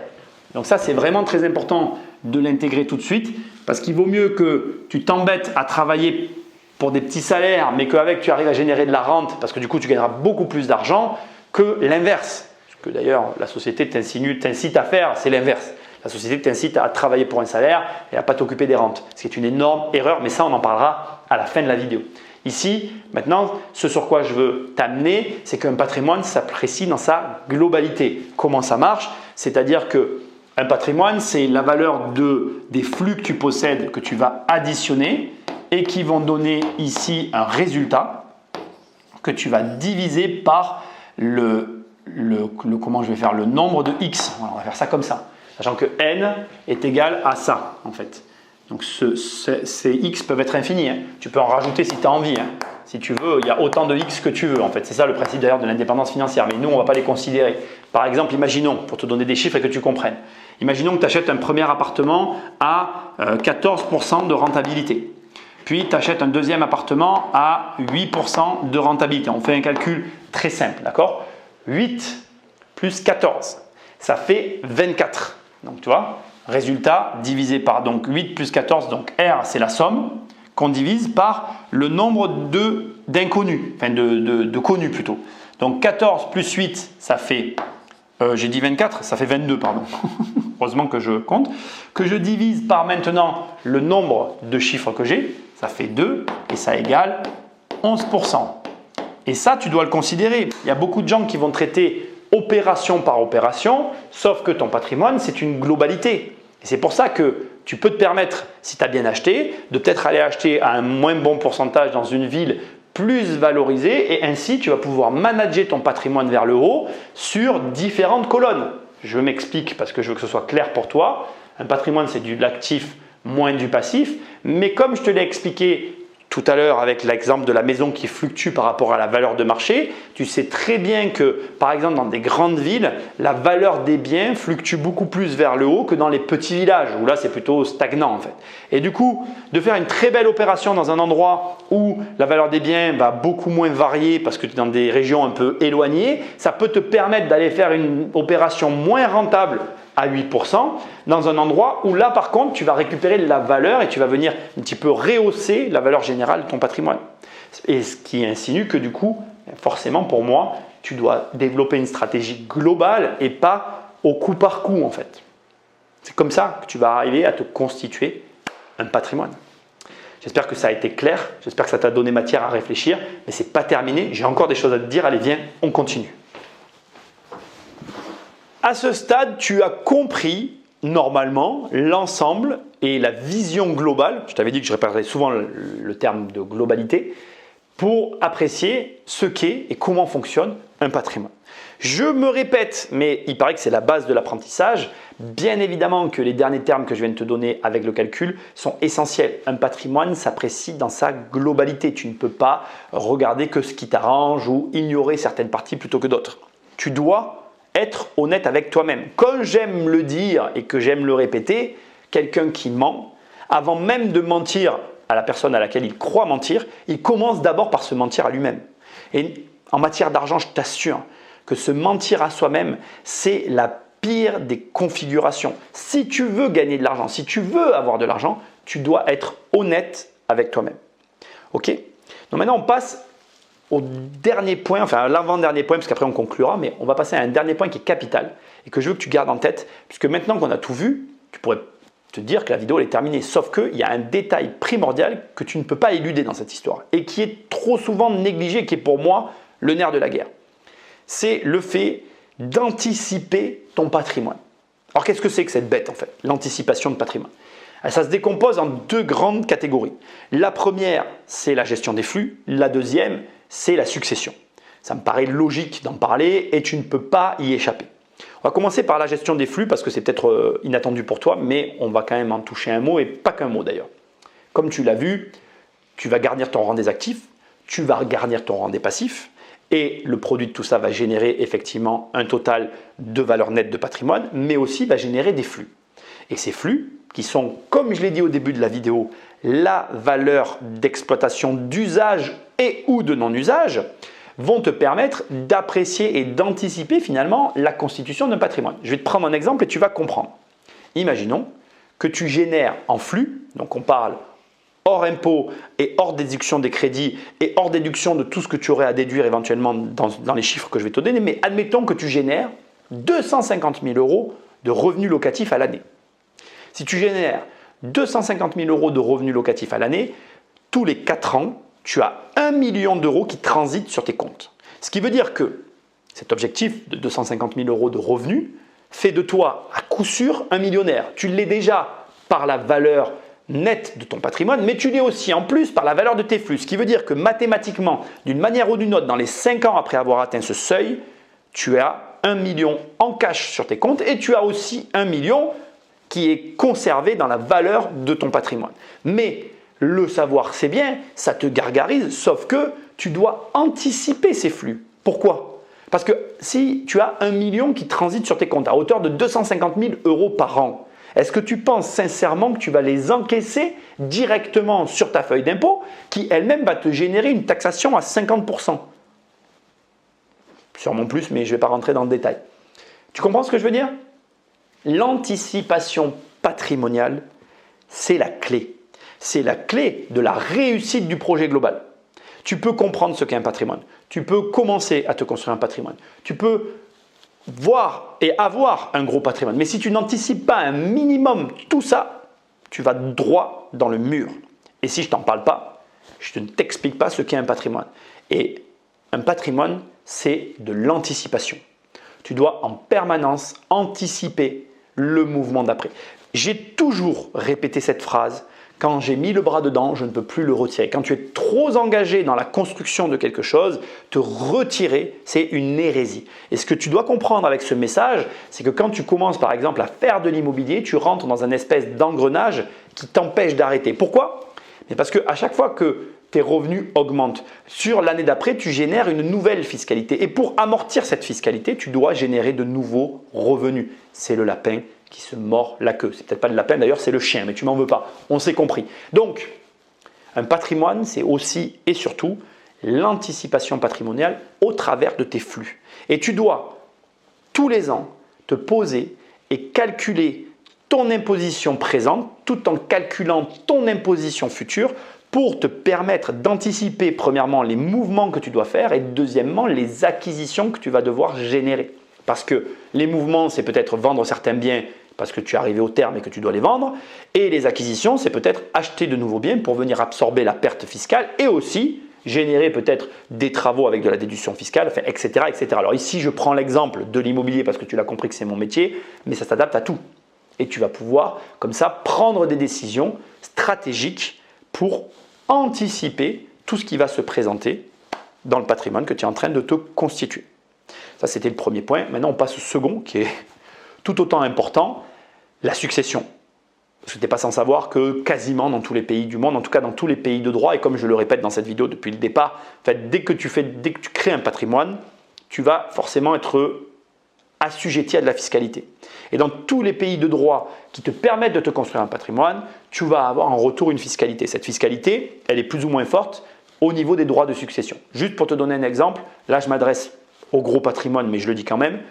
Donc ça, c'est vraiment très important de l'intégrer tout de suite parce qu'il vaut mieux que tu t'embêtes à travailler pour des petits salaires, mais qu'avec tu arrives à générer de la rente parce que du coup tu gagneras beaucoup plus d'argent que l'inverse. Ce que d'ailleurs la société t'incite à faire, c'est l'inverse. La société t'incite à travailler pour un salaire et à ne pas t'occuper des rentes. Ce qui est une énorme erreur, mais ça on en parlera à la fin de la vidéo. Ici, maintenant, ce sur quoi je veux t'amener, c'est qu'un patrimoine s'apprécie dans sa globalité. Comment ça marche? C'est-à-dire qu'un patrimoine, c'est la valeur des flux que tu possèdes, que tu vas additionner et qui vont donner ici un résultat que tu vas diviser par comment je vais faire, le nombre de x. Voilà, on va faire ça comme ça, sachant que n est égal à ça en fait. Donc ces x peuvent être infinis, hein. Tu peux en rajouter si tu as envie, hein. Si tu veux, il y a autant de x que tu veux en fait. C'est ça le principe d'ailleurs de l'indépendance financière, mais nous on ne va pas les considérer. Par exemple, imaginons, pour te donner des chiffres et que tu comprennes, imaginons que tu achètes un premier appartement à 14% de rentabilité. Puis tu achètes un deuxième appartement à 8% de rentabilité. On fait un calcul très simple, d'accord? 8 plus 14, ça fait 24. Donc tu vois, résultat divisé par donc 8 plus 14, donc R c'est la somme qu'on divise par le nombre d'inconnus, enfin de connus plutôt. Donc 14 plus 8, ça fait, j'ai dit 24, ça fait 22, pardon. Heureusement que je compte. Que je divise par maintenant le nombre de chiffres que j'ai, ça fait 2 et ça égale 11%. Et ça, tu dois le considérer. Il y a beaucoup de gens qui vont traiter opération par opération, sauf que ton patrimoine, c'est une globalité. Et c'est pour ça que tu peux te permettre, si tu as bien acheté, de peut-être aller acheter à un moins bon pourcentage dans une ville plus valorisée et ainsi tu vas pouvoir manager ton patrimoine vers le haut sur différentes colonnes. Je m'explique parce que je veux que ce soit clair pour toi. Un patrimoine, c'est de l'actif moins du passif, mais comme je te l'ai expliqué tout à l'heure avec l'exemple de la maison qui fluctue par rapport à la valeur de marché, tu sais très bien que par exemple dans des grandes villes, la valeur des biens fluctue beaucoup plus vers le haut que dans les petits villages où là c'est plutôt stagnant en fait. Et du coup, de faire une très belle opération dans un endroit où la valeur des biens va beaucoup moins varier parce que tu es dans des régions un peu éloignées, ça peut te permettre d'aller faire une opération moins rentable à 8% dans un endroit où là par contre tu vas récupérer la valeur et tu vas venir un petit peu rehausser la valeur générale de ton patrimoine. Et ce qui insinue que du coup, forcément pour moi, tu dois développer une stratégie globale et pas au coup par coup en fait. C'est comme ça que tu vas arriver à te constituer un patrimoine. J'espère que ça a été clair, j'espère que ça t'a donné matière à réfléchir, mais ce n'est pas terminé, j'ai encore des choses à te dire, allez viens, on continue. À ce stade, tu as compris normalement l'ensemble et la vision globale, je t'avais dit que je répéterais souvent le terme de globalité, pour apprécier ce qu'est et comment fonctionne un patrimoine. Je me répète, mais il paraît que c'est la base de l'apprentissage. Bien évidemment que les derniers termes que je viens de te donner avec le calcul sont essentiels. Un patrimoine s'apprécie dans sa globalité. Tu ne peux pas regarder que ce qui t'arrange ou ignorer certaines parties plutôt que d'autres. Tu dois être honnête avec toi-même. Comme j'aime le dire et que j'aime le répéter, quelqu'un qui ment, avant même de mentir à la personne à laquelle il croit mentir, il commence d'abord par se mentir à lui-même. Et en matière d'argent, je t'assure que se mentir à soi-même, c'est la pire des configurations. Si tu veux gagner de l'argent, si tu veux avoir de l'argent, tu dois être honnête avec toi-même. Ok? Donc maintenant, on passe au dernier point, enfin à l'avant-dernier point, parce qu'après on conclura, mais on va passer à un dernier point qui est capital et que je veux que tu gardes en tête, puisque maintenant qu'on a tout vu, tu pourrais te dire que la vidéo elle est terminée, sauf qu'il y a un détail primordial que tu ne peux pas éluder dans cette histoire et qui est trop souvent négligé, qui est pour moi le nerf de la guerre. C'est le fait d'anticiper ton patrimoine. Alors qu'est-ce que c'est que cette bête en fait, l'anticipation de patrimoine? Ça se décompose en deux grandes catégories. La première, c'est la gestion des flux. La deuxième, c'est la succession. Ça me paraît logique d'en parler et tu ne peux pas y échapper. On va commencer par la gestion des flux parce que c'est peut-être inattendu pour toi, mais on va quand même en toucher un mot et pas qu'un mot d'ailleurs. Comme tu l'as vu, tu vas garnir ton rang des actifs, tu vas garnir ton rang des passifs et le produit de tout ça va générer effectivement un total de valeur nette de patrimoine, mais aussi va générer des flux. Et ces flux, qui sont, comme je l'ai dit au début de la vidéo, la valeur d'exploitation d'usage et ou de non-usage, vont te permettre d'apprécier et d'anticiper finalement la constitution d'un patrimoine. Je vais te prendre un exemple et tu vas comprendre. Imaginons que tu génères en flux, donc on parle hors impôt et hors déduction des crédits et hors déduction de tout ce que tu aurais à déduire éventuellement dans les chiffres que je vais te donner, mais admettons que tu génères 250 000 € de revenus locatifs à l'année. Si tu génères 250 000 € de revenus locatifs à l'année, tous les 4 ans, tu as 1 million d'euros qui transitent sur tes comptes. Ce qui veut dire que cet objectif de 250 000 € de revenus fait de toi à coup sûr un millionnaire. Tu l'es déjà par la valeur nette de ton patrimoine, mais tu l'es aussi en plus par la valeur de tes flux. Ce qui veut dire que mathématiquement, d'une manière ou d'une autre, dans les 5 ans après avoir atteint ce seuil, tu as 1 million en cash sur tes comptes et tu as aussi 1 million qui est conservé dans la valeur de ton patrimoine. Mais le savoir, c'est bien, ça te gargarise, sauf que tu dois anticiper ces flux. Pourquoi? Parce que si tu as 1 million qui transite sur tes comptes à hauteur de 250 000 € par an, est-ce que tu penses sincèrement que tu vas les encaisser directement sur ta feuille d'impôt qui elle-même va te générer une taxation à 50%? Sûrement plus, mais je ne vais pas rentrer dans le détail. Tu comprends ce que je veux dire? L'anticipation patrimoniale, c'est la clé. C'est la clé de la réussite du projet global. Tu peux comprendre ce qu'est un patrimoine. Tu peux commencer à te construire un patrimoine. Tu peux voir et avoir un gros patrimoine. Mais si tu n'anticipes pas un minimum tout ça, tu vas droit dans le mur. Et si je ne t'en parle pas, je ne t'explique pas ce qu'est un patrimoine. Et Un patrimoine, c'est de l'anticipation. Tu dois en permanence anticiper le mouvement d'après. J'ai toujours répété cette phrase. Quand j'ai mis le bras dedans, je ne peux plus le retirer. Quand tu es trop engagé dans la construction de quelque chose, te retirer, c'est une hérésie. Et ce que tu dois comprendre avec ce message, c'est que quand tu commences par exemple à faire de l'immobilier, tu rentres dans un espèce d'engrenage qui t'empêche d'arrêter. Pourquoi? Mais parce qu'à chaque fois que tes revenus augmentent, sur l'année d'après, tu génères une nouvelle fiscalité. Et pour amortir cette fiscalité, tu dois générer de nouveaux revenus. C'est le lapin qui se mord la queue. C'est peut-être pas le lapin d'ailleurs, c'est le chien, mais tu m'en veux pas. On s'est compris. Donc, un patrimoine, c'est aussi et surtout l'anticipation patrimoniale au travers de tes flux. Et tu dois tous les ans te poser et calculer ton imposition présente tout en calculant ton imposition future pour te permettre d'anticiper premièrement les mouvements que tu dois faire et deuxièmement les acquisitions que tu vas devoir générer. Parce que les mouvements, c'est peut-être vendre certains biens parce que tu es arrivé au terme et que tu dois les vendre. Et les acquisitions, c'est peut-être acheter de nouveaux biens pour venir absorber la perte fiscale et aussi générer peut-être des travaux avec de la déduction fiscale, enfin, etc., etc. Alors ici, je prends l'exemple de l'immobilier parce que tu l'as compris que c'est mon métier, mais ça s'adapte à tout. Et tu vas pouvoir, comme ça, prendre des décisions stratégiques pour anticiper tout ce qui va se présenter dans le patrimoine que tu es en train de te constituer. Ça, c'était le premier point. Maintenant, on passe au second qui est tout autant important, la succession. Parce que tu n'es pas sans savoir que quasiment dans tous les pays du monde, en tout cas dans tous les pays de droit, et comme je le répète dans cette vidéo depuis le départ, en fait, dès que tu crées un patrimoine, tu vas forcément être assujetti à de la fiscalité. Et dans tous les pays de droit qui te permettent de te construire un patrimoine, tu vas avoir en retour une fiscalité. Cette fiscalité, elle est plus ou moins forte au niveau des droits de succession. Juste pour te donner un exemple, là je m'adresse au gros patrimoine, mais je le dis quand même.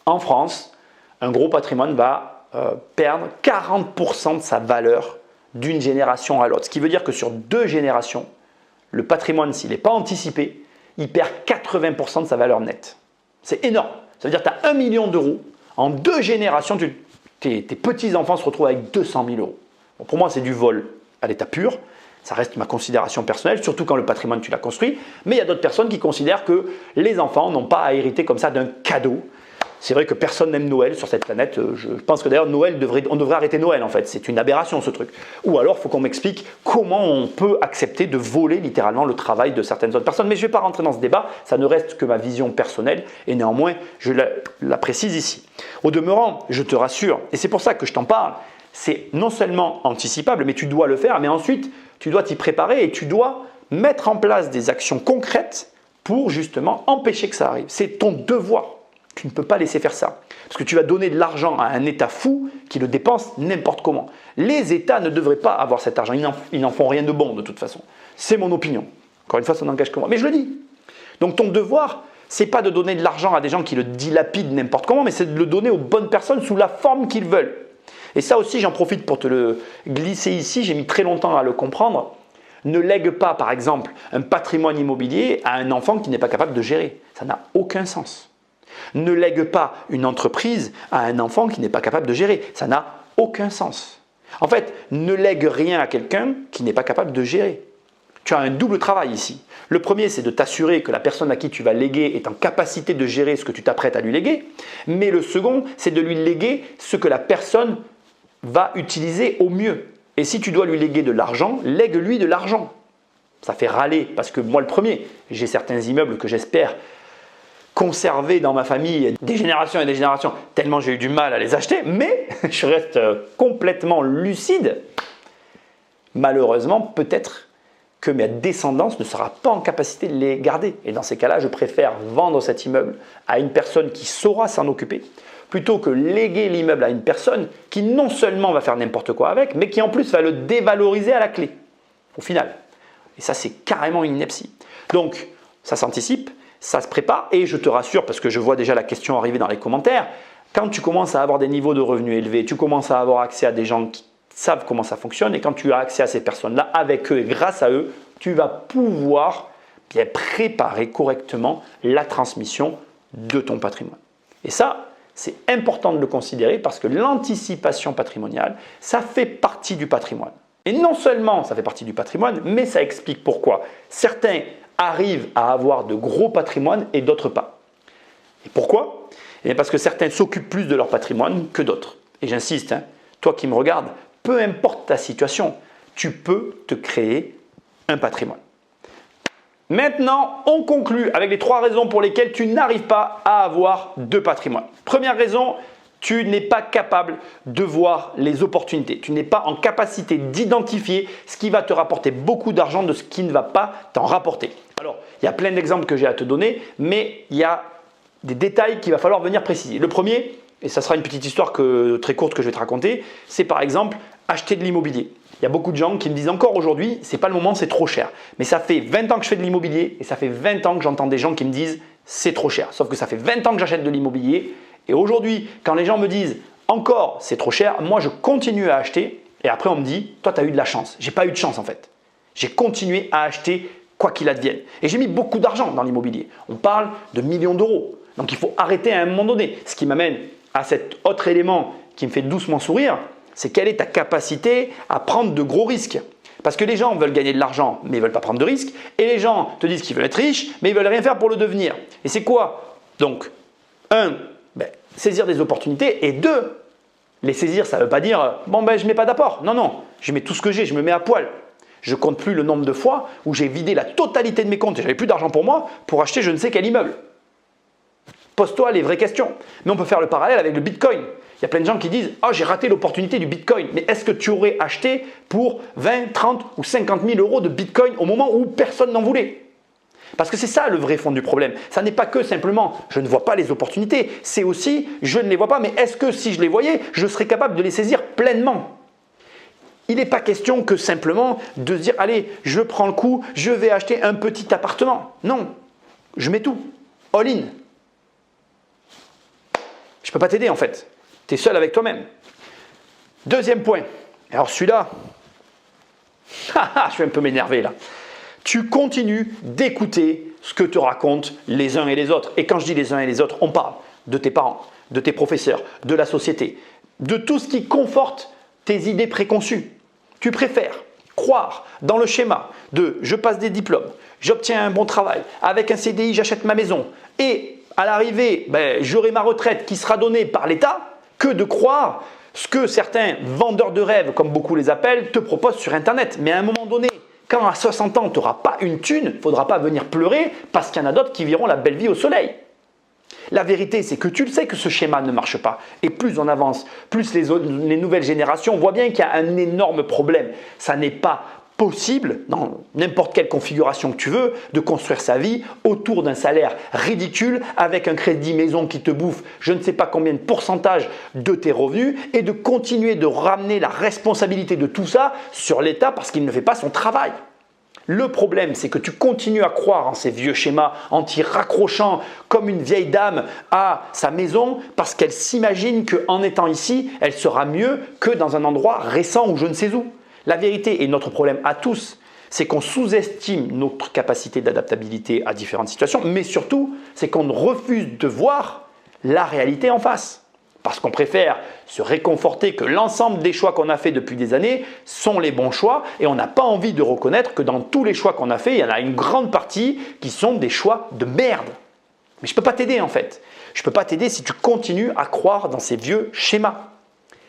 En France, un gros patrimoine va perdre 40% de sa valeur d'une génération à l'autre. Ce qui veut dire que sur 2 générations, le patrimoine, s'il n'est pas anticipé, il perd 80% de sa valeur nette. C'est énorme. Ça veut dire que tu as 1 million d'euros. En 2 générations, tes petits-enfants se retrouvent avec 200 000 euros. Bon, pour moi, c'est du vol à l'état pur. Ça reste ma considération personnelle, surtout quand le patrimoine, tu l'as construit. Mais il y a d'autres personnes qui considèrent que les enfants n'ont pas à hériter comme ça d'un cadeau. C'est vrai que personne n'aime Noël sur cette planète. Je pense que d'ailleurs, on devrait arrêter Noël en fait. C'est une aberration ce truc. Ou alors, il faut qu'on m'explique comment on peut accepter de voler littéralement le travail de certaines autres personnes. Mais je ne vais pas rentrer dans ce débat. Ça ne reste que ma vision personnelle. Et néanmoins, je la précise ici. Au demeurant, je te rassure, et c'est pour ça que je t'en parle, c'est non seulement anticipable, mais tu dois le faire. Mais ensuite, tu dois t'y préparer et tu dois mettre en place des actions concrètes pour justement empêcher que ça arrive. C'est ton devoir. Tu ne peux pas laisser faire ça. Parce que tu vas donner de l'argent à un État fou qui le dépense n'importe comment. Les États ne devraient pas avoir cet argent. Ils n'en font rien de bon de toute façon. C'est mon opinion. Encore une fois, ça n'engage que moi. Mais je le dis. Donc ton devoir, ce n'est pas de donner de l'argent à des gens qui le dilapident n'importe comment, mais c'est de le donner aux bonnes personnes sous la forme qu'ils veulent. Et ça aussi, j'en profite pour te le glisser ici. J'ai mis très longtemps à le comprendre. Ne lègue pas, par exemple, un patrimoine immobilier à un enfant qui n'est pas capable de gérer. Ça n'a aucun sens. Ne lègue pas une entreprise à un enfant qui n'est pas capable de gérer. Ça n'a aucun sens. En fait, ne lègue rien à quelqu'un qui n'est pas capable de gérer. Tu as un double travail ici. Le premier, c'est de t'assurer que la personne à qui tu vas léguer est en capacité de gérer ce que tu t'apprêtes à lui léguer. Mais le second, c'est de lui léguer ce que la personne va utiliser au mieux. Et si tu dois lui léguer de l'argent, lègue-lui de l'argent. Ça fait râler parce que moi le premier, j'ai certains immeubles que j'espère conserver dans ma famille des générations et des générations, tellement j'ai eu du mal à les acheter, mais je reste complètement lucide. Malheureusement, peut-être que ma descendance ne sera pas en capacité de les garder. Et dans ces cas-là, je préfère vendre cet immeuble à une personne qui saura s'en occuper, plutôt que léguer l'immeuble à une personne qui non seulement va faire n'importe quoi avec, mais qui en plus va le dévaloriser à la clé, au final. Et ça, c'est carrément une ineptie. Donc, ça s'anticipe. Ça se prépare et je te rassure parce que je vois déjà la question arriver dans les commentaires. Quand tu commences à avoir des niveaux de revenus élevés, tu commences à avoir accès à des gens qui savent comment ça fonctionne et quand tu as accès à ces personnes-là, avec eux et grâce à eux, tu vas pouvoir bien préparer correctement la transmission de ton patrimoine. Et ça, c'est important de le considérer parce que l'anticipation patrimoniale, ça fait partie du patrimoine. Et non seulement ça fait partie du patrimoine, mais ça explique pourquoi certains arrivent à avoir de gros patrimoines et d'autres pas. Et pourquoi? Eh bien parce que certains s'occupent plus de leur patrimoine que d'autres. Et j'insiste, hein, toi qui me regardes, peu importe ta situation, tu peux te créer un patrimoine. Maintenant, on conclut avec les 3 raisons pour lesquelles tu n'arrives pas à avoir de patrimoine. Première raison, tu n'es pas capable de voir les opportunités. Tu n'es pas en capacité d'identifier ce qui va te rapporter beaucoup d'argent de ce qui ne va pas t'en rapporter. Alors, il y a plein d'exemples que j'ai à te donner, mais il y a des détails qu'il va falloir venir préciser. Le premier, et ça sera une petite histoire très courte que je vais te raconter, c'est par exemple acheter de l'immobilier. Il y a beaucoup de gens qui me disent encore aujourd'hui, c'est pas le moment, c'est trop cher. Mais ça fait 20 ans que je fais de l'immobilier et ça fait 20 ans que j'entends des gens qui me disent c'est trop cher. Sauf que ça fait 20 ans que j'achète de l'immobilier et aujourd'hui, quand les gens me disent encore c'est trop cher, moi je continue à acheter et après on me dit toi tu as eu de la chance. J'ai pas eu de chance en fait. J'ai continué à acheter quoi qu'il advienne. Et j'ai mis beaucoup d'argent dans l'immobilier. On parle de millions d'euros. Donc il faut arrêter à un moment donné. Ce qui m'amène à cet autre élément qui me fait doucement sourire, c'est quelle est ta capacité à prendre de gros risques. Parce que les gens veulent gagner de l'argent, mais ils ne veulent pas prendre de risques. Et les gens te disent qu'ils veulent être riches, mais ils ne veulent rien faire pour le devenir. Et c'est quoi? Donc, 1, saisir des opportunités. Et 2, les saisir, ça ne veut pas dire « bon je ne mets pas d'apport ». Non, non, je mets tout ce que j'ai, je me mets à poil. Je ne compte plus le nombre de fois où j'ai vidé la totalité de mes comptes et je n'avais plus d'argent pour moi pour acheter je ne sais quel immeuble. Pose-toi les vraies questions. Mais on peut faire le parallèle avec le Bitcoin. Il y a plein de gens qui disent « oh, j'ai raté l'opportunité du Bitcoin ». Mais est-ce que tu aurais acheté pour 20, 30 ou 50 000 euros de Bitcoin au moment où personne n'en voulait? Parce que c'est ça le vrai fond du problème. Ça n'est pas que simplement « je ne vois pas les opportunités ». C'est aussi « je ne les vois pas, mais est-ce que si je les voyais, je serais capable de les saisir pleinement ?» Il n'est pas question que simplement de se dire « allez, je prends le coup, je vais acheter un petit appartement ». Non, je mets tout, all in. Je ne peux pas t'aider en fait. Tu es seul avec toi-même. Deuxième point. Alors celui-là, je vais un peu m'énerver là. Tu continues d'écouter ce que te racontent les uns et les autres. Et quand je dis les uns et les autres, on parle de tes parents, de tes professeurs, de la société, de tout ce qui conforte tes idées préconçues. Tu préfères croire dans le schéma de je passe des diplômes, j'obtiens un bon travail, avec un CDI, j'achète ma maison et à l'arrivée, j'aurai ma retraite qui sera donnée par l'État, que de croire ce que certains vendeurs de rêves, comme beaucoup les appellent, te proposent sur Internet. Mais à un moment donné, quand à 60 ans, tu n'auras pas une thune, il ne faudra pas venir pleurer parce qu'il y en a d'autres qui verront la belle vie au soleil. La vérité, c'est que tu le sais que ce schéma ne marche pas. Et plus on avance, plus les nouvelles générations voient bien qu'il y a un énorme problème. Ça n'est pas possible, dans n'importe quelle configuration que tu veux, de construire sa vie autour d'un salaire ridicule avec un crédit maison qui te bouffe je ne sais pas combien de pourcentage de tes revenus et de continuer de ramener la responsabilité de tout ça sur l'État parce qu'il ne fait pas son travail. Le problème, c'est que tu continues à croire en ces vieux schémas en t'y raccrochant comme une vieille dame à sa maison parce qu'elle s'imagine qu'en étant ici, elle sera mieux que dans un endroit récent ou je ne sais où. La vérité et notre problème à tous, c'est qu'on sous-estime notre capacité d'adaptabilité à différentes situations, mais surtout, c'est qu'on refuse de voir la réalité en face. Parce qu'on préfère se réconforter que l'ensemble des choix qu'on a fait depuis des années sont les bons choix et on n'a pas envie de reconnaître que dans tous les choix qu'on a fait, il y en a une grande partie qui sont des choix de merde. Mais je ne peux pas t'aider en fait. Je ne peux pas t'aider si tu continues à croire dans ces vieux schémas.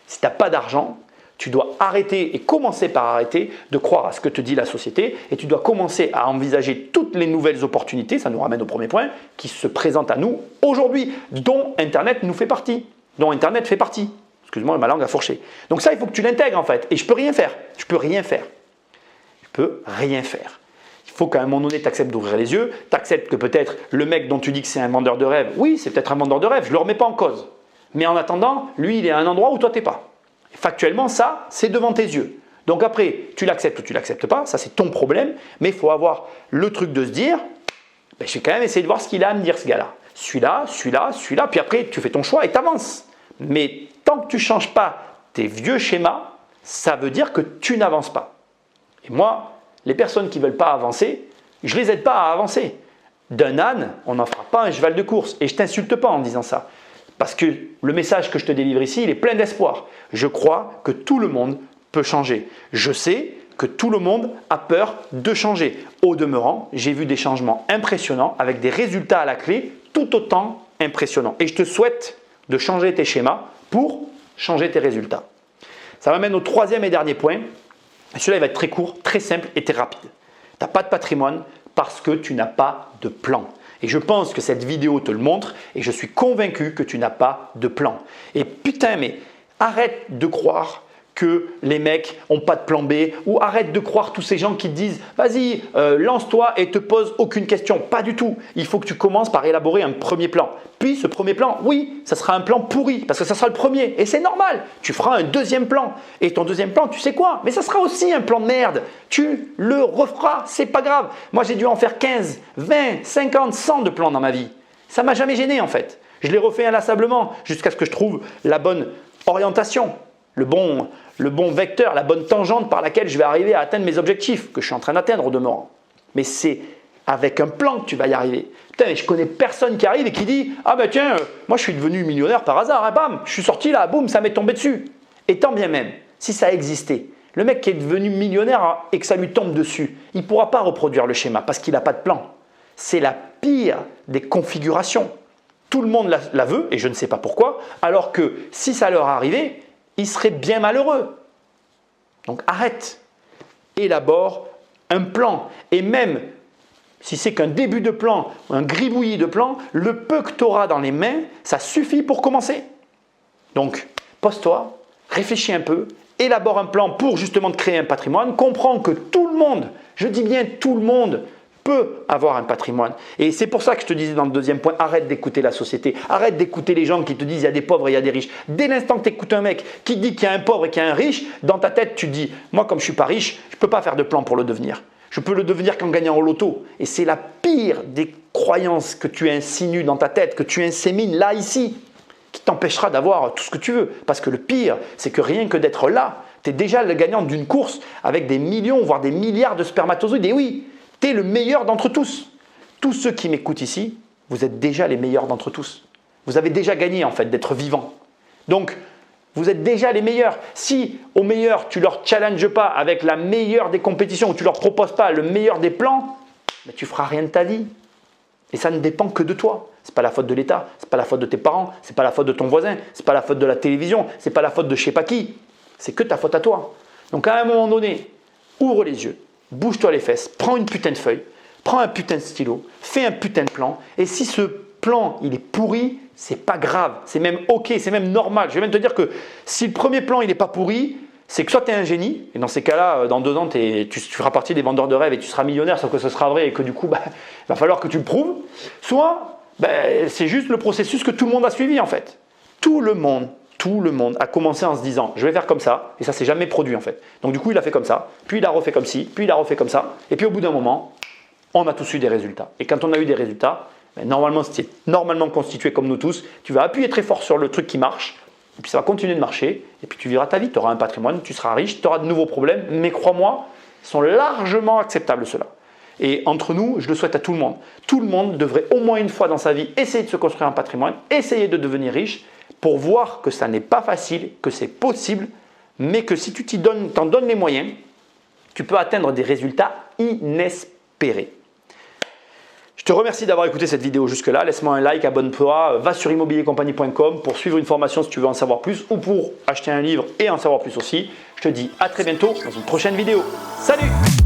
Si tu n'as pas d'argent, tu dois arrêter et commencer par arrêter de croire à ce que te dit la société et tu dois commencer à envisager toutes les nouvelles opportunités, ça nous ramène au premier point, qui se présentent à nous aujourd'hui, dont Internet nous fait partie. Dont Internet fait partie. Excuse-moi, ma langue a fourché. Donc ça, il faut que tu l'intègres en fait. Et je ne peux rien faire. Je ne peux rien faire. Je peux rien faire. Il faut qu'à un moment donné, tu acceptes d'ouvrir les yeux. Tu acceptes que peut-être le mec dont tu dis que c'est un vendeur de rêve, oui, c'est peut-être un vendeur de rêve, je ne le remets pas en cause. Mais en attendant, lui, il est à un endroit où toi, tu n'es pas. Factuellement, ça, c'est devant tes yeux. Donc après, tu l'acceptes ou tu ne l'acceptes pas, ça c'est ton problème, mais il faut avoir le truc de se dire, je vais quand même essayer de voir ce qu'il a à me dire ce gars-là. Celui-là, celui-là, celui-là, puis après tu fais ton choix et tu avances. Mais tant que tu ne changes pas tes vieux schémas, ça veut dire que tu n'avances pas. Et moi, les personnes qui ne veulent pas avancer, je ne les aide pas à avancer. D'un âne, on n'en fera pas un cheval de course. Et je ne t'insulte pas en disant ça. Parce que le message que je te délivre ici, il est plein d'espoir. Je crois que tout le monde peut changer. Je sais que tout le monde a peur de changer. Au demeurant, j'ai vu des changements impressionnants avec des résultats à la clé tout autant impressionnants. Et je te souhaite de changer tes schémas pour changer tes résultats. Ça m'amène au troisième et dernier point. Celui-là, il va être très court, très simple et très rapide. Tu n'as pas de patrimoine parce que tu n'as pas de plan. Et je pense que cette vidéo te le montre et je suis convaincu que tu n'as pas de plan. Et putain, mais arrête de croire que les mecs n'ont pas de plan B ou arrête de croire tous ces gens qui te disent « Vas-y, lance-toi et te pose aucune question ». Pas du tout. Il faut que tu commences par élaborer un premier plan. Puis ce premier plan, oui, ça sera un plan pourri parce que ça sera le premier et c'est normal. Tu feras un deuxième plan et ton deuxième plan, tu sais quoi? Mais ça sera aussi un plan de merde. Tu le referas, c'est pas grave. Moi, j'ai dû en faire 15, 20, 50, 100 de plans dans ma vie. Ça m'a jamais gêné en fait. Je les refais inlassablement jusqu'à ce que je trouve la bonne orientation. Le bon vecteur, la bonne tangente par laquelle je vais arriver à atteindre mes objectifs que je suis en train d'atteindre au demeurant. Mais c'est avec un plan que tu vas y arriver. Putain, je connais personne qui arrive et qui dit « Ah ben tiens, moi je suis devenu millionnaire par hasard, hein, bam, je suis sorti là, boum, ça m'est tombé dessus. » Et tant bien même, si ça existait, le mec qui est devenu millionnaire et que ça lui tombe dessus, il ne pourra pas reproduire le schéma parce qu'il n'a pas de plan. C'est la pire des configurations. Tout le monde la veut et je ne sais pas pourquoi, alors que si ça leur arrivait, ils seraient bien malheureux. Donc arrête, élabore un plan. Et même si c'est qu'un début de plan, un gribouillis de plan, le peu que tu auras dans les mains, ça suffit pour commencer. Donc pose-toi, réfléchis un peu, élabore un plan pour justement te créer un patrimoine. Comprends que tout le monde, je dis bien tout le monde, peut avoir un patrimoine. Et c'est pour ça que je te disais dans le deuxième point, arrête d'écouter la société, arrête d'écouter les gens qui te disent il y a des pauvres et il y a des riches. Dès l'instant que tu écoutes un mec qui dit qu'il y a un pauvre et qu'il y a un riche, dans ta tête tu te dis, moi comme je ne suis pas riche, je ne peux pas faire de plan pour le devenir. Je peux le devenir qu'en gagnant au loto. Et c'est la pire des croyances que tu insinues dans ta tête, que tu insémines là, ici, qui t'empêchera d'avoir tout ce que tu veux. Parce que le pire, c'est que rien que d'être là, tu es déjà le gagnant d'une course avec des millions, voire des milliards de spermatozoïdes. Et oui, tu es le meilleur d'entre tous. Tous ceux qui m'écoutent ici, vous êtes déjà les meilleurs d'entre tous. Vous avez déjà gagné en fait d'être vivant. Donc, vous êtes déjà les meilleurs. Si au meilleur, tu ne leur challenges pas avec la meilleure des compétitions ou tu ne leur proposes pas le meilleur des plans, ben, tu ne feras rien de ta vie. Et ça ne dépend que de toi. Ce n'est pas la faute de l'État, ce n'est pas la faute de tes parents, ce n'est pas la faute de ton voisin, ce n'est pas la faute de la télévision, ce n'est pas la faute de je ne sais pas qui. C'est que ta faute à toi. Donc à un moment donné, ouvre les yeux. Bouge-toi les fesses, prends une putain de feuille, prends un putain de stylo, fais un putain de plan. Et si ce plan il est pourri, c'est pas grave, c'est même ok, c'est même normal. Je vais même te dire que si le premier plan il n'est pas pourri, c'est que soit tu es un génie, et dans ces cas-là, dans 2 ans, tu feras partie des vendeurs de rêves et tu seras millionnaire, sauf que ce sera vrai et que du coup, il va falloir que tu le prouves. Soit c'est juste le processus que tout le monde a suivi en fait. Tout le monde a commencé en se disant je vais faire comme ça et ça s'est jamais produit en fait. Donc du coup il a fait comme ça, puis il a refait comme ci, puis il a refait comme ça et puis au bout d'un moment on a tous eu des résultats. Et quand on a eu des résultats, normalement c'est normalement constitué comme nous tous, tu vas appuyer très fort sur le truc qui marche et puis ça va continuer de marcher et puis tu vivras ta vie, tu auras un patrimoine, tu seras riche, tu auras de nouveaux problèmes mais crois-moi, ils sont largement acceptables ceux-là. Et entre nous, je le souhaite à tout le monde. Tout le monde devrait au moins une fois dans sa vie essayer de se construire un patrimoine, essayer de devenir riche pour voir que ça n'est pas facile, que c'est possible, mais que si tu t'en donnes les moyens, tu peux atteindre des résultats inespérés. Je te remercie d'avoir écouté cette vidéo jusque-là. Laisse-moi un like, abonne-toi, va sur immobiliercompagnie.com pour suivre une formation si tu veux en savoir plus ou pour acheter un livre et en savoir plus aussi. Je te dis à très bientôt dans une prochaine vidéo. Salut!